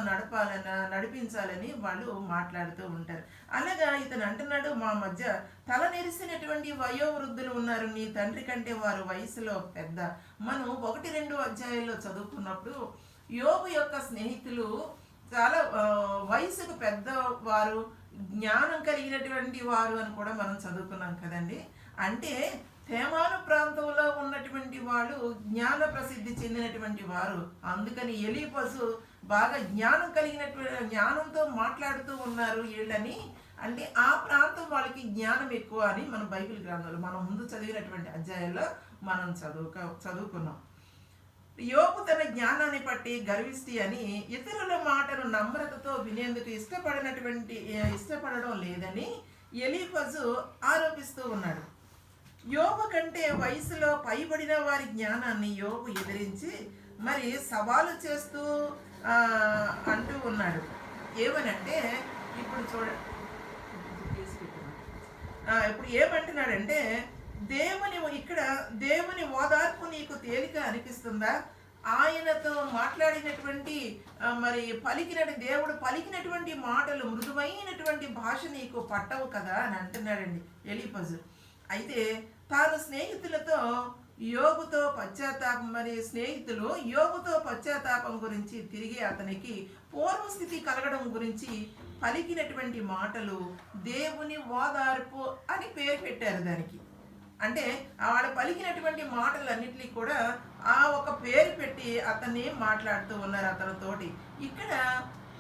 నడిపించాలని వాళ్ళు మాట్లాడుతూ ఉంటారు. అలాగా ఇతను అంటున్నాడు, మా మధ్య తల నెరిసినటువంటి వయోవృద్ధులు ఉన్నారు, నీ తండ్రి కంటే వారు వయసులో పెద్ద. మనం 1-2 అధ్యాయాల్లో చదువుకున్నప్పుడు యోబు యొక్క స్నేహితులు చాలా వయసుకు పెద్దవారు, జ్ఞానం కలిగినటువంటి వారు అని కూడా మనం చదువుకున్నాం కదండి. అంటే తేమాను ప్రాంతంలో ఉన్నటువంటి వాళ్ళు జ్ఞాన ప్రసిద్ధి చెందినటువంటి వారు. అందుకని ఎలీఫజు బాగా జ్ఞానంతో మాట్లాడుతూ ఉన్నారు వీళ్ళని. అంటే ఆ ప్రాంతం వాళ్ళకి జ్ఞానం ఎక్కువ అని మన బైబిల్ గ్రంథంలో మనం ముందు చదివినటువంటి అధ్యాయాల్లో మనం చదువుకున్నాం. యోబు తన జ్ఞానాన్ని బట్టి గర్విష్టి అని, ఇతరుల మాటను నమ్రతతో వినేందుకు ఇష్టపడడం లేదని ఎలీఫజు ఆరోపిస్తూ ఉన్నాడు. యోబు కంటే వయసులో పైబడిన వారి జ్ఞానాన్ని యోబు ఎదిరించి మరి సవాలు చేస్తూ అంటూ ఉన్నాడు. ఏమనంటే ఇప్పుడు ఏమంటున్నాడంటే, దేవుని ఓదార్పు నీకు తేలిక అనిపిస్తుందా? ఆయనతో మాట్లాడినటువంటి దేవుడు పలికినటువంటి మాటలు, మృదువైనటువంటి భాష నీకు పట్టవు కదా అని అంటున్నాడండి ఎలీఫజు. అయితే తాను స్నేహితులు యోబుతో పశ్చాత్తాపం గురించి, తిరిగి అతనికి పూర్వస్థితి కలగడం గురించి పలికినటువంటి మాటలు దేవుని ఓదార్పు అని పేరు పెట్టారు దానికి. అంటే వాడు పలికినటువంటి మాటలన్నిటికీ కూడా ఆ ఒక పేరు పెట్టి అతన్ని మాట్లాడుతూ ఉన్నారు అతనితోటి. ఇక్కడ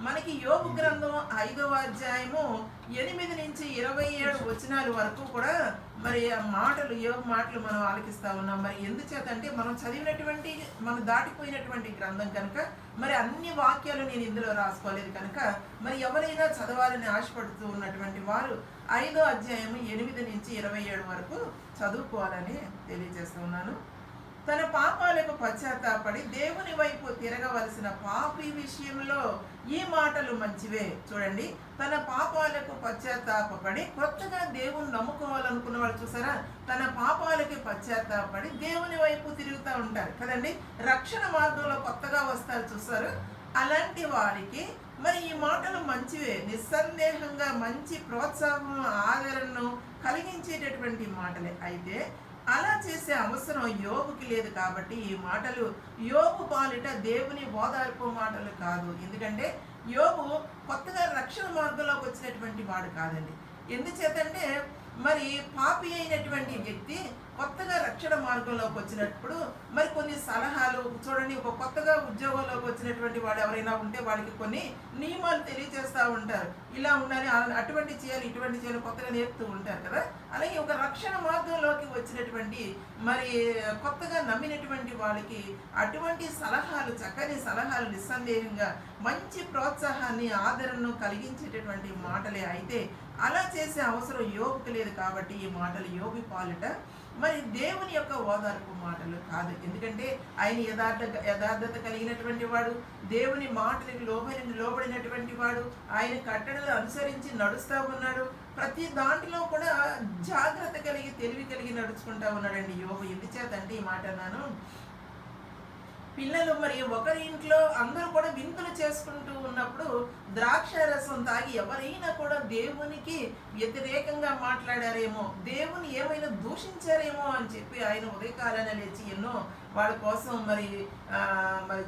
మనకి యోబు గ్రంథం 5వ అధ్యాయము 8-27 వచనాల వరకు కూడా మరి ఆ మాటలు, యోబు మాటలు మనం ఆలకిస్తూ ఉన్నాం. మరి ఎందుచేత అంటే మనం చదివినటువంటి, మనం దాటిపోయినటువంటి గ్రంథం కనుక మరి అన్ని వాక్యాలు నేను ఇందులో రాసుకోలేదు కనుక మరి ఎవరైనా చదవాలని ఆశపడుతూ ఉన్నటువంటి వారు 5వ అధ్యాయం 8-27 వరకు చదువుకోవాలని తెలియజేస్తున్నాను. తన పాపాలకు పశ్చాత్తాపడి దేవుని వైపు తిరగవలసిన పాపి విషయంలో ఈ మాటలు మంచివే. చూడండి, తన పాపాలకు పశ్చాత్తాపడి కొత్తగా దేవుని నమ్ముకోవాలనుకున్న వాళ్ళు చూసారా, తన పాపాలకి పశ్చాత్తాపడి దేవుని వైపు తిరుగుతూ ఉంటారు కదండి. రక్షణ మార్గంలో కొత్తగా వస్తారు చూస్తారు, అలాంటి వారికి మరి ఈ మాటలు మంచివే. నిస్సందేహంగా మంచి ప్రోత్సాహం, ఆదరణను కలిగించేటటువంటి మాటలే. అయితే అలా చేసే అవసరం యోబుకి లేదు కాబట్టి ఈ మాటలు యోబు పాలిట దేవుని ఓదార్పు మాటలు కాదు. ఎందుకంటే యోబు కొత్తగా రక్షణ మార్గంలోకి వచ్చినటువంటి వాడు కాదండి. ఎందుచేతంటే మరి పాపి అయినటువంటి వ్యక్తి కొత్తగా రక్షణ మార్గంలోకి వచ్చినప్పుడు మరి కొన్ని సలహాలు చూడండి. ఒక కొత్తగా ఉద్యోగంలోకి వచ్చినటువంటి వాడు ఎవరైనా ఉంటే వాడికి కొన్ని నియమాలు తెలియజేస్తూ ఉంటారు. ఇలా ఉండాలి, అటువంటి చేయాలి, ఇటువంటి చేయాలి, కొత్తగా నేర్పుతూ ఉంటారు కదా. అలాగే ఒక రక్షణ మార్గంలోకి వచ్చినటువంటి మరి కొత్తగా నమ్మినటువంటి వాళ్ళకి అటువంటి సలహాలు, చక్కని సలహాలు నిస్సందేహంగా మంచి ప్రోత్సాహాన్ని, ఆదరణను కలిగించేటటువంటి మాటలే. అయితే అలా చేసే అవసరం యోగుకు లేదు కాబట్టి ఈ మాటలు యోగి పాలిట మరి దేవుని యొక్క ఓదార్పు మాటలు కాదు. ఎందుకంటే ఆయన యథార్థత కలిగినటువంటి వాడు, దేవుని మాటలకు లోబడినటువంటి వాడు, ఆయన కట్టడలు అనుసరించి నడుస్తూ ఉన్నాడు. ప్రతి దాంట్లో కూడా జాగ్రత్త కలిగి, తెలివి కలిగి నడుచుకుంటా ఉన్నాడండి యోగు. ఎందుచేతంటే ఈ మాట అన్నాను, పిల్లలు మరి ఒకరి ఇంట్లో అందరూ కూడా విందులు చేసుకుంటూ ఉన్నప్పుడు ద్రాక్ష రసం తాగి ఎవరైనా కూడా దేవునికి వ్యతిరేకంగా మాట్లాడారేమో, దేవుని ఏమైనా దూషించారేమో అని చెప్పి ఆయన ఉదయకాలాన లేచి ఎన్నో వాళ్ళ కోసం మరి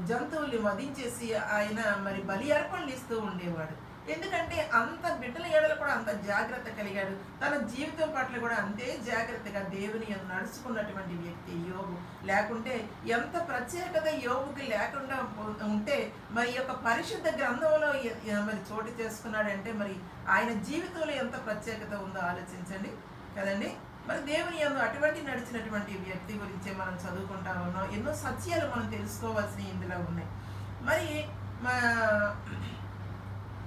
జంతువుల్ని వధించేసి ఆయన మరి బలి అర్పణలు ఇస్తూ ఉండేవాడు. ఎందుకంటే అంత బిడ్డల ఏడలు కూడా అంత జాగ్రత్త కలిగాడు. తన జీవితం పట్ల కూడా అంతే జాగ్రత్తగా దేవుని నడుచుకున్నటువంటి వ్యక్తి యోగు. లేకుంటే ఎంత ప్రత్యేకత యోగుకి లేకుండా ఉంటే మరి యొక్క పరిశుద్ధ గ్రంథంలో మరి చోటు చేసుకున్నాడంటే మరి ఆయన జీవితంలో ఎంత ప్రత్యేకత ఉందో ఆలోచించండి కదండి. మరి దేవుని యందు అటువంటి నడిచినటువంటి వ్యక్తి గురించే మనం చదువుకుంటా ఉన్నాం. ఎన్నో సత్యాలు మనం తెలుసుకోవాల్సినవి ఇందులో ఉన్నాయి. మరి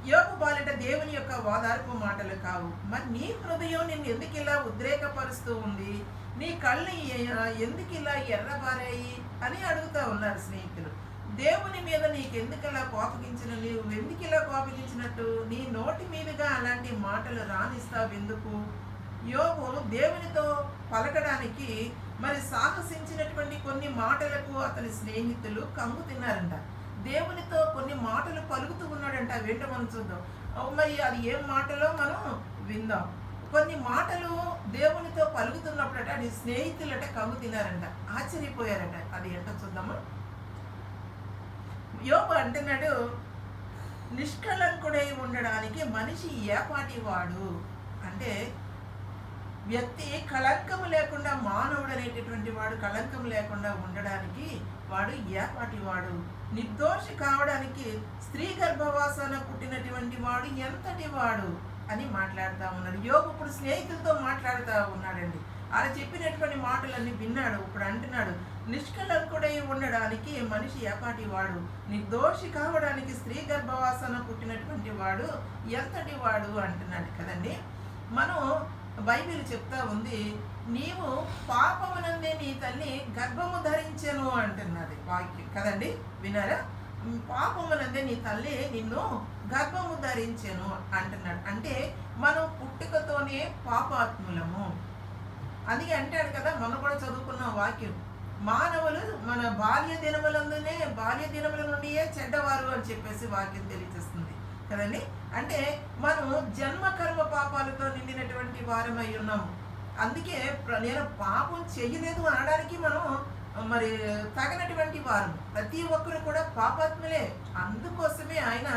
యోగు పాలిట దేవుని యొక్క ఓదార్పు మాటలు కావు. మరి నీ హృదయం నిన్ను ఎందుకు ఇలా ఉద్రేకపరుస్తూ ఉంది, నీ కళ్ళు ఎందుకు ఇలా ఎర్రబారాయి అని అడుగుతూ ఉన్నారు స్నేహితులు. దేవుని మీద నీకు ఎందుకు ఇలా నీవు ఎందుకు ఇలా కోపగించినట్టు, నీ నోటి మీదుగా అలాంటి మాటలు రానిస్తావు ఎందుకు? యోగు దేవునితో పలకడానికి మరి సాహసించినటువంటి కొన్ని మాటలకు అతని స్నేహితులు కంగు తిన్నారంట. దేవునితో కొన్ని మాటలు పలుకుతూ ఉన్నాడంట. అవేంటో మనం చూద్దాం. మరి అది ఏం మాటలో మనం విందాం. కొన్ని మాటలు దేవునితో పలుకుతున్నప్పుడట అది స్నేహితులట కంగు తిన్నారంట, ఆశ్చర్యపోయారట. అది ఏంటో చూద్దామా. యోబు అంటున్నాడు, నిష్కళంకుడై ఉండడానికి మనిషి ఏపాటి వాడు అంటే వ్యక్తి కళంకము లేకుండా, మానవుడు అనేటటువంటి వాడు కళంకం లేకుండా ఉండడానికి వాడు ఏపాటి వాడు, నిర్దోషి కావడానికి స్త్రీ గర్భవాసాన పుట్టినటువంటి వాడు ఎంతటి వాడు అని మాట్లాడుతూ ఉన్నాడు. యోబు ఇప్పుడు స్నేహితులతో మాట్లాడుతూ ఉన్నాడండి. అలా చెప్పినటువంటి మాటలన్నీ విన్నాడు. ఇప్పుడు అంటున్నాడు, నిష్కళంకుడై ఉండడానికి మనిషి ఏపాటి వాడు, నిర్దోషి కావడానికి స్త్రీ గర్భవాసన పుట్టినటువంటి వాడు ఎంతటి వాడు అంటున్నాడు కదండి. మనం బైబిల్ చెప్తా ఉంది, నీవు పాపమునందే నీ తల్లి గర్భము ధరించెను అంటున్నది వాక్యం కదండి. వినారా? పాపమునందే నీ తల్లి నిన్ను గర్భము ధరించెను అంటున్నాడు. అంటే మనం పుట్టుకతోనే పాపాత్ములము. అందుకే అంటాడు కదా, మనం కూడా చదువుకున్న వాక్యం, మానవులు మన బాల్య దినముల నుండియే చెడ్డవారు అని చెప్పేసి వాక్యం తెలియజేస్తుంది కదండి. అంటే మనం జన్మకర్మ పాపాలతో నిండినటువంటి వారమై ఉన్నాము. అందుకే నేను పాపం చేయలేదు అనడానికి మనం మరి తగినటువంటి వారు. ప్రతి ఒక్కరు కూడా పాపాత్ములే. అందుకోసమే ఆయన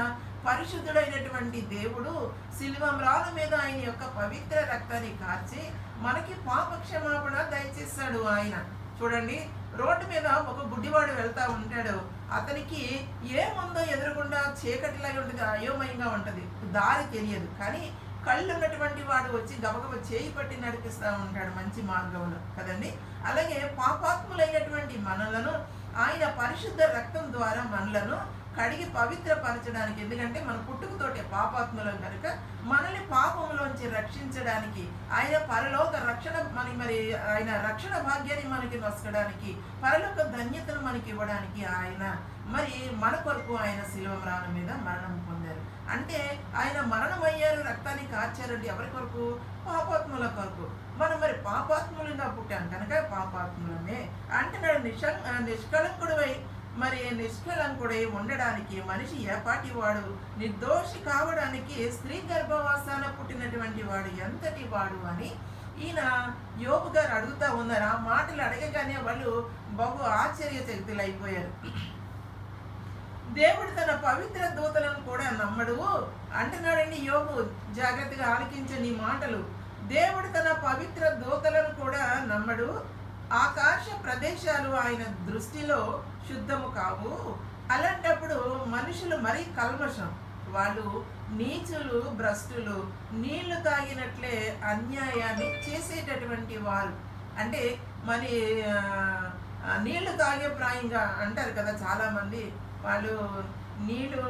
పరిశుద్ధుడైనటువంటి దేవుడు శిలువ మ్రాల మీద ఆయన యొక్క పవిత్ర రక్తాన్ని కార్చి మనకి పాప క్షమాపణ దయచేస్తాడు ఆయన. చూడండి, రోడ్డు మీద ఒక గుడ్డివాడు వెళ్తా ఉంటాడు. అతనికి ఏముందో ఎదురుగుండా చీకటిలాగా ఉంటుంది, అయోమయంగా ఉంటుంది, దారి తెలియదు. కానీ కళ్ళు ఉన్నటువంటి వాడు వచ్చి గబగబ చేయి పట్టి నడిపిస్తూ ఉంటాడు మంచి మార్గంలో కదండి. అలాగే పాపాత్ములైనటువంటి మనలను ఆయన పరిశుద్ధ రక్తం ద్వారా మనలను కడిగి పవిత్రపరచడానికి, ఎందుకంటే మన పుట్టుకతోటే పాపాత్ములం కనుక మనల్ని పాపంలోంచి రక్షించడానికి, ఆయన పరలోక రక్షణ మరి ఆయన రక్షణ భాగ్యాన్ని మనకి నొసకడానికి, పరలోక ధన్యతను మనకి ఇవ్వడానికి ఆయన మరి మన కొరకు ఆయన శిలువ మ్రాల మీద మరణం పొందారు. అంటే ఆయన మరణమయ్యారు, రక్తాన్ని కార్చారంటే ఎవరి కొరకు? పాపాత్ముల కొరకు. మనం మరి పాపాత్ములుగా పుట్టాం కనుక పాపాత్ములమే అంటున్నాడు. నిష్కళంకుడై ఉండడానికి మనిషి ఏపాటి వాడు, నిర్దోషి కావడానికి స్త్రీ గర్భవాసాన పుట్టినటువంటి వాడు ఎంతటి వాడు అని ఈయన యోబు గారు అడుగుతా ఉన్నారు. ఆ మాటలు అడగగానే వాళ్ళు బహు ఆశ్చర్యచకితులు అయిపోయారు. దేవుడు తన పవిత్ర దూతలను కూడా నమ్మడు అంటున్నాడండి యోబు. జాగ్రత్తగా ఆలకించండి ఈ మాటలు. దేవుడు తన పవిత్ర దూతలను కూడా నమ్మడు, ఆకాశ ప్రదేశాలు ఆయన దృష్టిలో శుద్ధము కావు. అలాంటప్పుడు మనుషులు మరీ కల్మషం, వాళ్ళు నీచులు, భ్రష్టులు, నీళ్లు తాగినట్లే అన్యాయాన్ని చేసేటటువంటి వారు. అంటే మరి నీళ్లు తాగే ప్రాయంగా అంటారు కదా చాలామంది, వాళ్ళు నీళ్ళు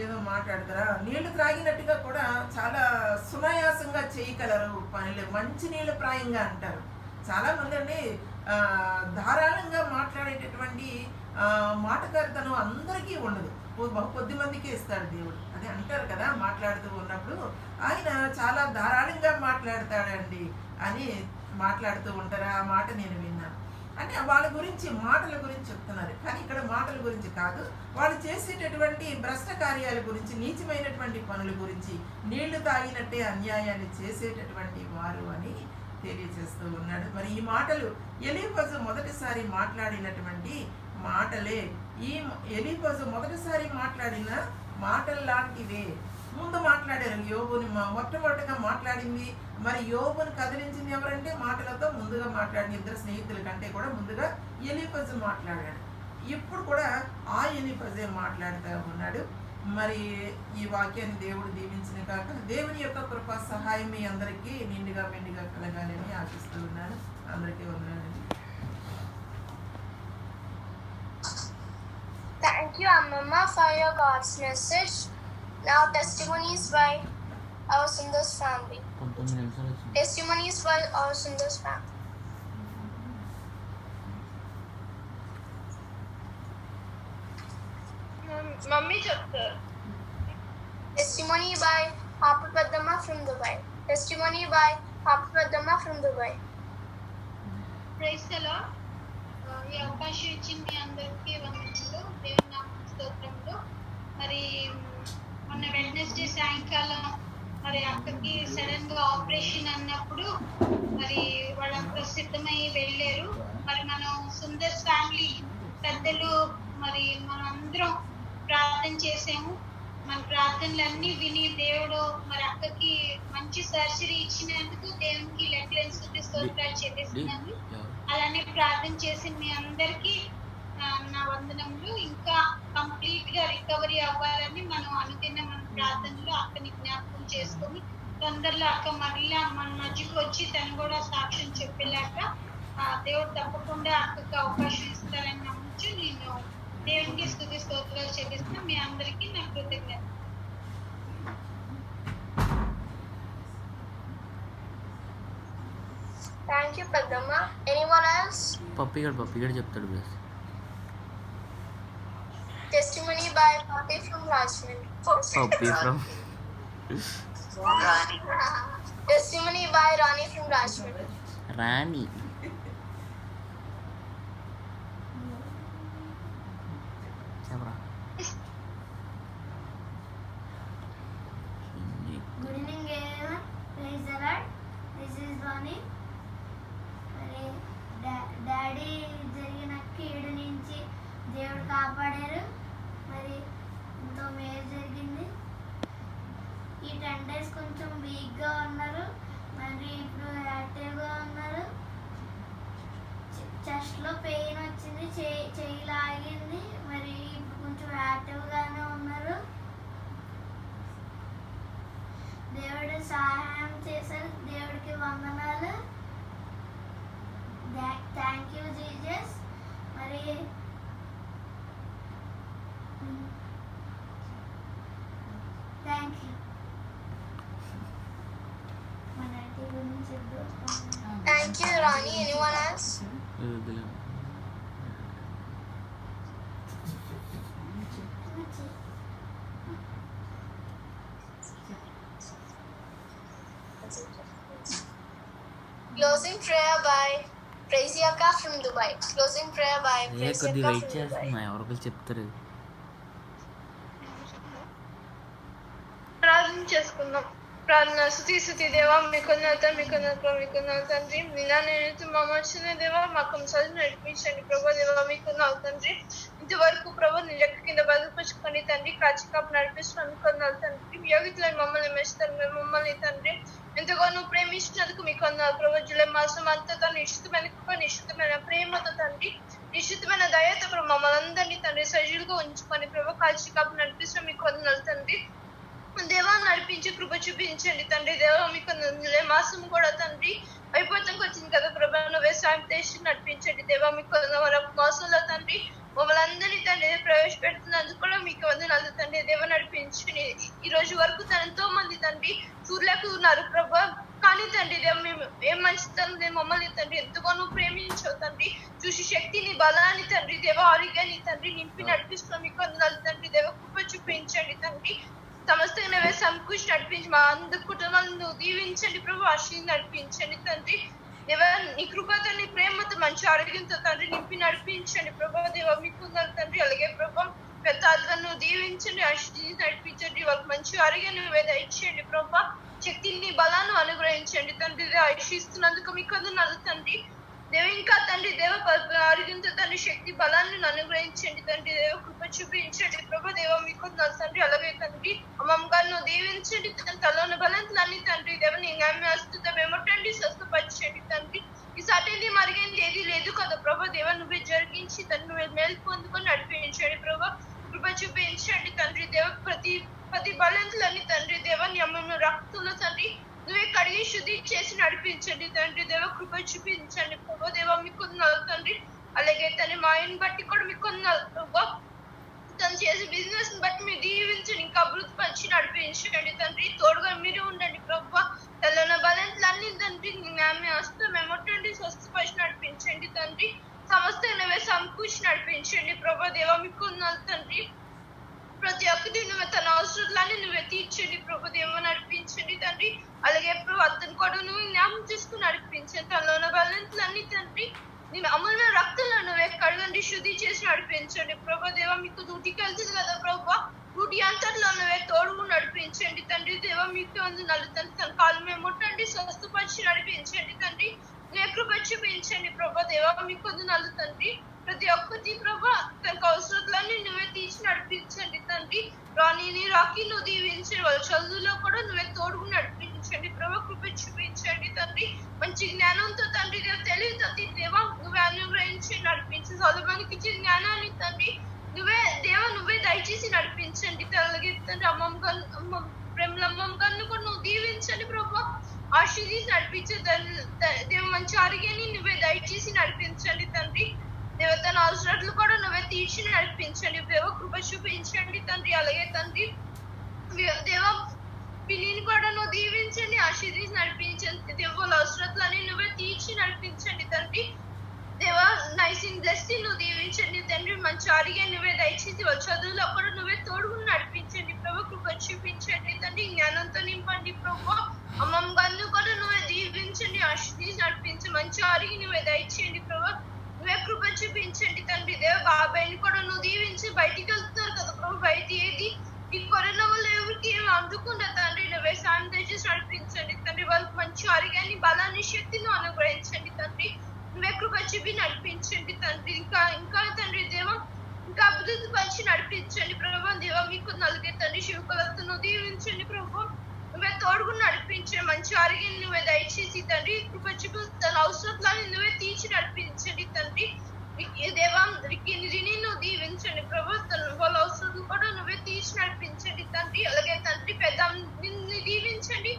ఏదో మాట్లాడతారా, నీళ్లు త్రాగినట్టుగా కూడా చాలా సునాయాసంగా చేయగలరు పనులు, మంచి నీళ్ళు ప్రాయంగా అంటారు. చాలామంది అండి ధారాళంగా మాట్లాడేటటువంటి మాటకారితనం అందరికీ ఉండదు, కొద్ది మందికి ఇస్తాడు దేవుడు. అది అంటారు కదా, మాట్లాడుతూ ఉన్నప్పుడు ఆయన చాలా ధారాళంగా మాట్లాడతాడండి అని మాట్లాడుతూ ఉంటారు. ఆ మాట నేను విన్నాను. అంటే వాళ్ళ గురించి, మాటల గురించి చెప్తున్నారు. కానీ ఇక్కడ మాటల గురించి కాదు, వాళ్ళు చేసేటటువంటి భ్రష్ట కార్యాల గురించి, నీచమైనటువంటి పనుల గురించి, నీళ్లు తాగినట్టే అన్యాయాన్ని చేసేటటువంటి వారు అని తెలియజేస్తూ ఉన్నాడు. మరి ఈ మాటలు ఎలీఫజు మొదటిసారి మాట్లాడినటువంటి మాటలే. ఈ ఎలీఫజు మొదటిసారి మాట్లాడిన మాటలు లాంటివే. ముందు మాట్లాడారు యోబుని, మొట్టమొదటిగా మాట్లాడింది. మరి యోబుని కదిలించింది ఎవరంటే మాటలతో ముందుగా మాట్లాడిన ఇద్దరు స్నేహితుల కంటే కూడా ముందుగా ఎలీఫజు మాట్లాడాడు. ఇప్పుడు కూడా ఆ ఎలీఫజే మాట్లాడుతూ ఉన్నాడు. మరి ఈ వాక్యాన్ని దేవుడు దీవించిన కాక దేవుని యొక్క కృపా సహాయం మీ అందరికీ నిండుగా మెండుగా కలగాలని ఆశిస్తూ ఉన్నాను. అందరికీ వందనాలండి. Thank you, Amma, for your God's message. Now, testimonies by our Sundar's family. Testimonies by our Sundar's family. Mummy చెప్తారు. Testimony by Papa Padma from Dubai. Testimony by Papa Padma from Dubai. Praise the lord. ఈ అవకాశం ఇచ్చిన మీ అందరికీ వందనాలు. దేవుని నామమున స్తోత్రములు. మరి మొన్న వెడ్నెస్డే సాయంకాలం మరి అక్కడికి సడన్ గా ఆపరేషన్ అన్నప్పుడు మరి వాళ్ళంతా సిద్ధమై వెళ్ళారు. మరి మనం సుందర్స్ ఫ్యామిలీ పెద్దలు మరి మనం అందరం ప్రార్థన చేసాము. మన ప్రార్థనలన్నీ విని దేవుడు మరి అక్కకి మంచి సర్జరీ ఇచ్చినందుకు దేవునికి లెక్కలేని స్తుతి స్తోత్రాలు చెల్లిస్తున్నాను. అలానే ప్రార్థన చేసి మీ అందరికీ నా వందనములు. ఇంకా కంప్లీట్ గా రికవరీ అవ్వాలని మనం అనుకున్న మన ప్రార్థనలో అక్కని జ్ఞాపకం చేసుకొని తొందరలో అక్క మరలా మన మధ్యకు వచ్చి తను కూడా సాక్ష్యం చెప్పేలాగా దేవుడు తప్పకుండా అక్కకి అవకాశం ఇస్తారని నమ్ముచు నేను దేవునికి స్తుతి స్తోత్రాలు చెల్లిస్తున్నా. మీ అందరికీ నా కృతజ్ఞత. Thank you, Padma. Anyone else? పప్పిగడు చెప్తాడు please. Testimony by Papi from Rajmundry. Pappi from Testimony by Rani from Rajmundry. Rani. చెప్పరా. Good evening everyone. Praise the Lord. This is Vani. మరి డాడీ జరిగిన కీడు నుంచి దేవుడు కాపాడారు. మరి ఎంతో మేలు జరిగింది. ఈ 10 days కొంచెం వీక్గా ఉన్నారు, మరి ఇప్పుడు యాక్టివ్గా ఉన్నారు. చెస్ట్లో పెయిన్ వచ్చింది, చెయ్యి లాగింది, మరి ఇప్పుడు కొంచెం యాక్టివ్గానే ఉన్నారు. దేవుడు సహాయం చేశారు. దేవుడికి వందనాలు. Thank you Jesus. మరి థ్యాంక్ యూ. మన ఇంటి గురించి Thank you, Rani. Anyone else? Closing prayer by Praisiaka from Dubai. Closing prayer by కొద్ది Praisiaka వెయిట్ from Dubai. చేస్తున్నా, ఎవరికైనా చెప్తారు. ప్రార్థన చేసుకుందాం. ప్రార్థన. స్తుతి దేవా మీకున్న తండ్రి, నిన్న నేను మా వచ్చిన దేవా మాకు చదువు నడిపించండి ప్రభా. దేవా మీకున్న తండ్రి, ఇంతవరకు ప్రభా నీ లెక్క కింద బదులుపరుచుకొని తండ్రి కాచి కాపు నడిపిస్తున్నాను తండ్రి. యోగితులను మమ్మల్ని మెచ్చుతారు. మమ్మల్ని తండ్రి ఎంతగానో ప్రేమించినందుకు మీకు వందనాలు ప్రభు. జూలై మాసం అంతా తన నిశ్చితమైన కృప, నిశ్చితమైన ప్రేమతో తండ్రి, నిశ్చితమైన దయతో ప్రభు మమ్మల్ని అందరినీ తండ్రి సజీలుగా ఉంచుకొని ప్రభు కాల్చి కాపు నడిపిస్తున్న మీకు వందనాలు తండ్రి. దేవాన్ని నడిపించి కృప చూపించండి తండ్రి. దేవ మీకు జూలై మాసం కూడా తండ్రి అయిపోతానికి వచ్చింది కదా ప్రభు, నువ్వే సాయం చేసి నడిపించండి దేవా. మీకు మాసంలో తండ్రి మమ్మల్ని అందరినీ తండ్రి ప్రవేశపెడుతున్నందుకు కూడా మీకు వందనాలు తండ్రి. దేవ నడిపించండి. ఈ రోజు వరకు ఎంతో మంది తండ్రి చూడలేక ఉన్నారు ప్రభా, కానీ తండ్రి దేవ మేము ఏం మంచితనం మమ్మల్ని తండ్రి ఎంతగానో ప్రేమించావు తండ్రి. చూసి శక్తిని, బలాన్ని తండ్రి దేవ, ఆరోగ్యాన్ని తండ్రి నింపి నడిపిస్తున్నాం మీకు వందనాలు తండ్రి. దేవ కృప చూపించండి తండ్రి. సమస్తంగా సమకూర్చి నడిపించి మా అందరి కుటుంబాలను దీవించండి ప్రభు, ఆశీర్వాదం నడిపించండి తండ్రి. దేవ నీ కృపతో, నీ ప్రేమతో, మంచి ఆరోగ్యంతో తండ్రి నింపి నడిపించండి ప్రభా. దేవ మీకు తండ్రి. అలాగే ప్రభా పెద్ద అతను దీవించండి, ఆశీర్వాదం నడిపించండి. వాళ్ళకి మంచి ఆరోగ్యాన్ని దయచేయండి ప్రభా. శక్తిని, బలాన్ని అనుగ్రహించండి తండ్రి. ఆశిస్తున్నందుకు మీకు వందనాలు తండ్రి. దేవ ఇంకా తండ్రి దేవ ఆరోగ్యంతో తండ్రి శక్తి, బలాన్ని అనుగ్రహించండి తండ్రి. దేవ కృప చూపించండి ప్రభా. దేవ మీకు వందనాలు తండ్రి. అలాగే తండ్రి అమ్మమ్మ గారిని దీవించండి. తనలోని బలంతులన్నీ తండ్రి దేవ నీ అస్తుతం ఏమటండి స్వస్థపరచండి తండ్రి. ఈ సాటేది మరిగింది ఏది లేదు కదా ప్రభా. దేవ నువ్వే జరిగించి తండ్రి నువ్వే మేలు పొందుకొని నడిపించండి ప్రభా. కృప చూపించండి తండ్రి. దేవ ప్రతి బలంతులన్నీ తండ్రి దేవ నీ అమ్మ రక్తంలో తండ్రి నువ్వే కడిగి శుద్ధి చేసి నడిపించండి తండ్రి. దేవ కృప చూపించండి ప్రభా. దేవ మీకు వందనాలు తండ్రి. అలాగే తన మా ఆయన్ని బట్టి కూడా మీకు వందనాలు ప్రభా. తను చేసే బిజినెస్ ని బట్టి మీరు దీవించండి, ఇంకా అభివృద్ధి పరిచి నడిపించండి తండ్రి. తోడుగా మీరే ఉండండి ప్రభా. తెల్లన బలంతులన్నీ తండ్రి ఆమె వస్తాం ఏమొట్టండి స్వస్థపరిచి నడిపించండి తండ్రి. సమస్త నువ్వే సమకూర్చి నడిపించండి ప్రభా. దేవ మీకు వందనాలు తండ్రి. ప్రతి ఒక్కటి నువ్వే తన అవసరాలన్నీ నువ్వే తీర్చండి ప్రభు. దేవ నడిపించండి తండ్రి. అలాగే ప్రభు అతను కూడా నువ్వు జ్ఞాపకం చేసుకుని నడిపించండి. తనలో ఉన్న బలంతులన్నీ తండ్రి నీ అమూల్య రక్తంలో నువ్వే కడగండి, శుద్ధి చేసి నడిపించండి ప్రభా. దేవ మీకు డ్యూటీకి వెళ్తుంది కదా ప్రభా, డ్యూటీ అంతట్లో నువ్వే తోడుగు నడిపించండి తండ్రి. దేవ మీకు వందనాలు తండ్రి. తన కాలు మేము ముట్టండి, స్వస్థపరిచి నడిపించండి తండ్రి. నీ కృప చూపించండి ప్రభా. దేవ మీకు వందనాలు తండ్రి. ప్రతి ఒక్కటి ప్రభా తనకు అవసరాలన్నీ నువ్వే తీర్చి నడిపించండి తండ్రి. రాణిని రాకి నువ్వు దీవించండి. వాళ్ళ చదువులో కూడా నువ్వే తోడుగు నడిపించండి ప్రభా. కృప చూపించండి తండ్రి. మంచి జ్ఞానంతో తండ్రి దేవ తెలివితో దేవ నువ్వే అనుగ్రహించి నడిపించి సొలొమోనుకి ఇచ్చిన జ్ఞానాన్ని తండ్రి నువ్వే దయచేసి నడిపించండి. అలాగే తండ్రి ప్రేమలమ్మమ్మ గారిని కూడా నువ్వు దీవించండి ప్రభా. ఆశీర్వదించి నడిపించే దేవ మంచి ఆరోగ్యాన్ని నువ్వే దయచేసి నడిపించండి తండ్రి. దేవ తన అవసరాలు కూడా నువ్వే తీర్చి నడిపించండి. దేవ కృప చూపించండి తండ్రి. అలాగే తండ్రి దేవ పిల్లిని కూడా నువ్వు దీవించండి, ఆశీర్వదించి నడిపించండి. దేవ వాళ్ళ అవసరాలన్నీ నువ్వే తీర్చి నడిపించండి తండ్రి. దేవ నైసిన్ దస్తి నువ్వు దీవించండి తండ్రి. మంచి ఆరోగ్యాన్ని నువ్వే దయచేసి వాళ్ళ చదువులో కూడా నువ్వే తోడుగుని నడిపించండి ప్రభు. కృప చూపించండి తండ్రి. జ్ఞానంతో నింపండి ప్రభు. అమ్మమ్మ గారిని కూడా నువ్వే దీవించండి, ఆశీర్వదించి నడిపించి మంచి ఆరోగ్యం నువ్వే దయచేయండి ప్రభు. నువ్వే కృప చూపించండి తండ్రి. దేవ బాబాయిని కూడా నువ్వు దీవించి బయటికి వెళ్తున్నారు కదా ప్రభు. బయట ఏది ఈ కరోనా వల్ల ఎవరికి ఏమి అందుకుండా తండ్రి నువ్వే సాయం దయచేసి నడిపించండి తండ్రి. వాళ్ళకి మంచి ఆరోగ్యాన్ని, బలాన్ని, శక్తిని అనుగ్రహించండి తండ్రి. నువ్వే కృప చూపి నడిపించండి తండ్రి. ఇంకా తండ్రి దేవ ఇంకా అభివృద్ధి పరిచి నడిపించండి ప్రభు. దేవ మీకు నలుగే తండ్రి. శివకులతో దీవించండి ప్రభు. నువ్వే తోడుగు నడిపించండి. మంచి ఆరోగ్యాన్ని నువ్వే దయచేసి తండ్రి. కృప చూపి తన అవసరాలను నువ్వే తీర్చి నడిపించండి తండ్రి. దేవ రిని నువ్వు దీవించండి ప్రభు. వాళ్ళ అవసరాలు కూడా నువ్వే తీర్చి నడిపించండి తండ్రి. అలాగే తండ్రి పెద్ద దీవించండి,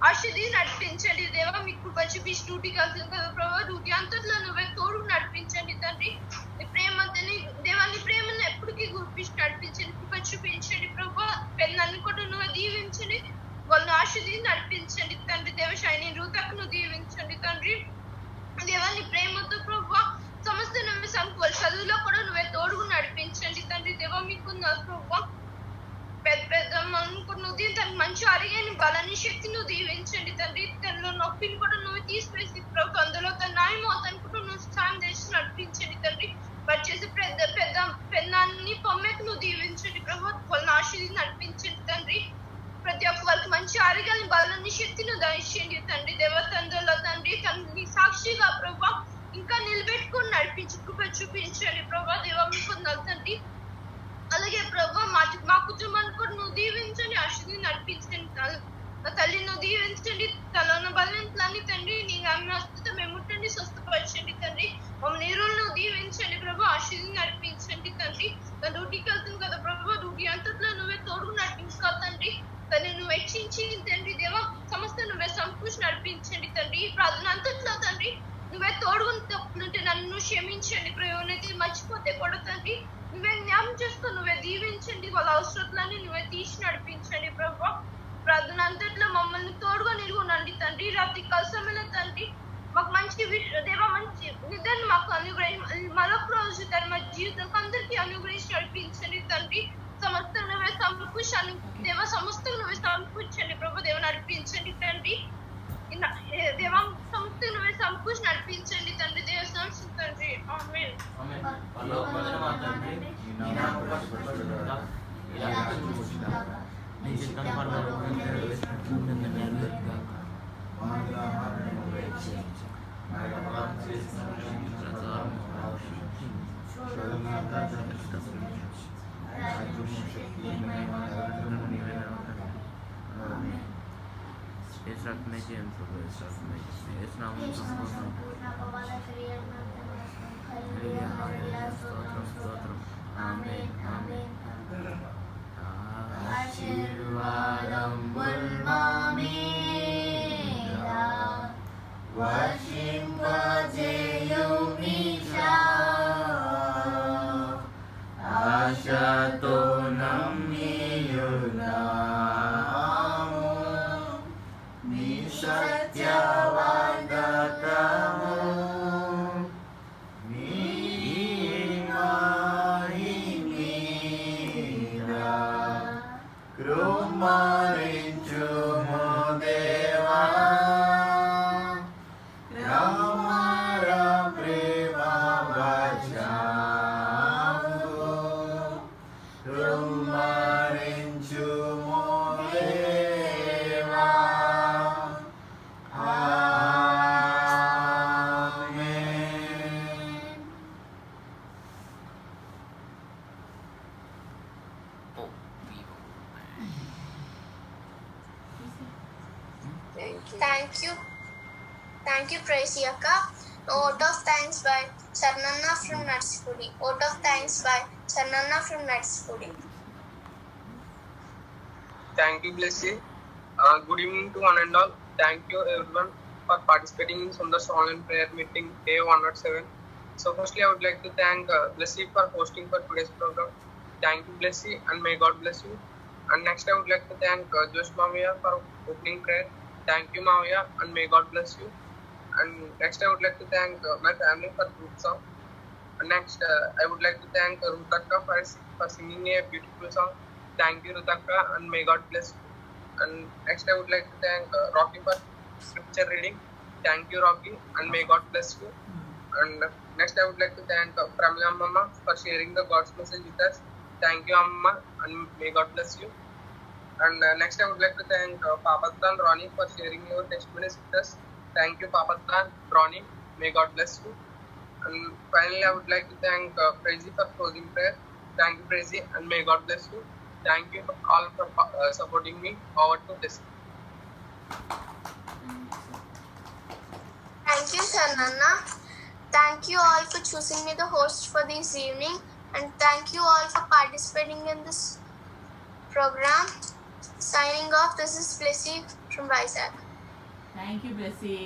ఆశీర్వదించి నడిపించండి. దేవ మీకు కృప చూపించి డ్యూటీకి వెళ్తుంది కదా ప్రభు. డ్యూటీ అంతట్లో నువ్వే తోడుగు నడిపించండి తండ్రి. నీ ప్రేమని దేవాన్ని ప్రేమను ఎప్పటికీ గుర్తించి నడిపించండి. కృప చూపించండి ప్రభు. పెద్దన్ని కూడా నువ్వే దీవించండి, వాళ్ళని ఆశీర్వదించి నడిపించండి తండ్రి. దేవ శైని రూతకు నువ్వు దీవించండి తండ్రి. దేవాన్ని ప్రేమతో ప్రభు సమస్త నువ్వే సంపూర్ణ చదువులో కూడా నువ్వే తోడుగు నడిపించండి తండ్రి. దేవ మీకు ప్రభు పెద్ద నువ్వు తనకు మంచి ఆరోగ్యాన్ని, బలాన్ని, శక్తి నువ్వు దీవించండి తండ్రి. తనలో నొప్పిని కూడా నువ్వు తీసివేసి ప్రభు. అందులో తన న్యాయమవుతాను కూడా నువ్వు సాయం చేసి నడిపించండి తండ్రి. వారు చేసే పెద్దాన్ని పొమ్మకు నువ్వు దీవించండి ప్రభు. వాళ్ళని ఆశీర్వదించి నడిపించండి తండ్రి. ప్రతి ఒక్క వాళ్ళకి మంచి ఆరోగ్యాన్ని, బలాన్ని, శక్తిని దయచేయండి తండ్రి. దేవతండ్రుల తండ్రి తండ్రి సాక్షిగా ప్రభా ఇంకా నిలబెట్టుకుని నడిపించి కృప చూపించండి ప్రభా. దేవ మీకు తండ్రి. అలాగే ప్రభా మా కుటుంబాన్ని కూడా నువ్వు దీవించండి, ఆశీర్వదించి నడిపించండి. వాళ్ళ అవసరాలన్నీ నువ్వే తీసి నడిపించండి ప్రభా. ప్రార్థన అంతట్లో మమ్మల్ని తోడుగా నిలుగునండి తండ్రి. రాత్రి కలసమైన తండ్రి మాకు మంచి దేవ మంచి నిద్రను మాకు అనుగ్రహి మరొక రోజు తన జీవితం అందరికీ అనుగ్రహించి నడిపించండి తండ్రి. సమస్తం నువ్వే సమకూర్చాను దేవ, సమస్తం నువ్వే సమకూర్చండి ప్రభు. దేవ నడిపించండి తండ్రి. దేవ సమస్తం నువ్వే సమకూర్చి నడిపించండి తండ్రి. దేవ సంస్థ తండ్రి. ఆమేన్. ఆమేన్. పరలోకమందున మా తండ్రి, నీ నామము పరిశుద్ధపరచబడుగాక. నీ రాజ్యము వచ్చుగాక. నీ చిత్తం పరలోకమందు నెరవేరుగాక. మానవుల ఆహారాన్ని మాకు దయచేయండి. మరి అపరాధం చేసిన ప్రకారం इस रक्त में जी हम सब इस रक्त में इस नाम में स्तोत्रम आमीन आमीन ఆశీర్వాదం బుల్మామీరా వర్షింపజేయుమీషా ఆశతో నమ్మియున్నాము నీ సత్యవాగ్దానము నీ మహిమీరా కృమరించుము దేవా రామర ప్రేమ వచనము కృమరించుము దేవా ఆమేన్. Thank you, Tracy Akka. Vote of thanks by Sarnanna from Narsipudi. Vote of thanks by Sarnanna from Narsipudi. Thank you, Blessy. Good evening to one and all. Thank you everyone for participating in Sundar's online prayer meeting day 107. So firstly, I would like to thank Blessy for hosting for today's program. Thank you, Blessy, and may God bless you. And next, I would like to thank Josh Mavia for opening prayer. Thank you, Mavia, and may God bless you. And next, I would like to thank my family for group song. And next, I would like to thank Rutaka for singing a beautiful song. Thank you, Rutaka, and may God bless you. And next, I would like to thank Rocky for scripture reading. Thank you, Rocky, and may God bless you. And next, I would like to thank Pramila Mama for sharing the God's message with us. Thank you, Amma, and may God bless you. And next, I would like to thank Papatan Ronnie for sharing your testimonies with us. Thank you, Papatan Ronnie. May God bless you. And finally, I would like to thank Prezi for closing prayer. Thank you, Prezi, and may God bless you. Thank you all for supporting me. Over to this. Thank you, Sarnanna. Thank you all for choosing me the host for this evening, and thank you all for participating in this program. Signing off, this is Blessy from Vizag. Thank you, Blessy.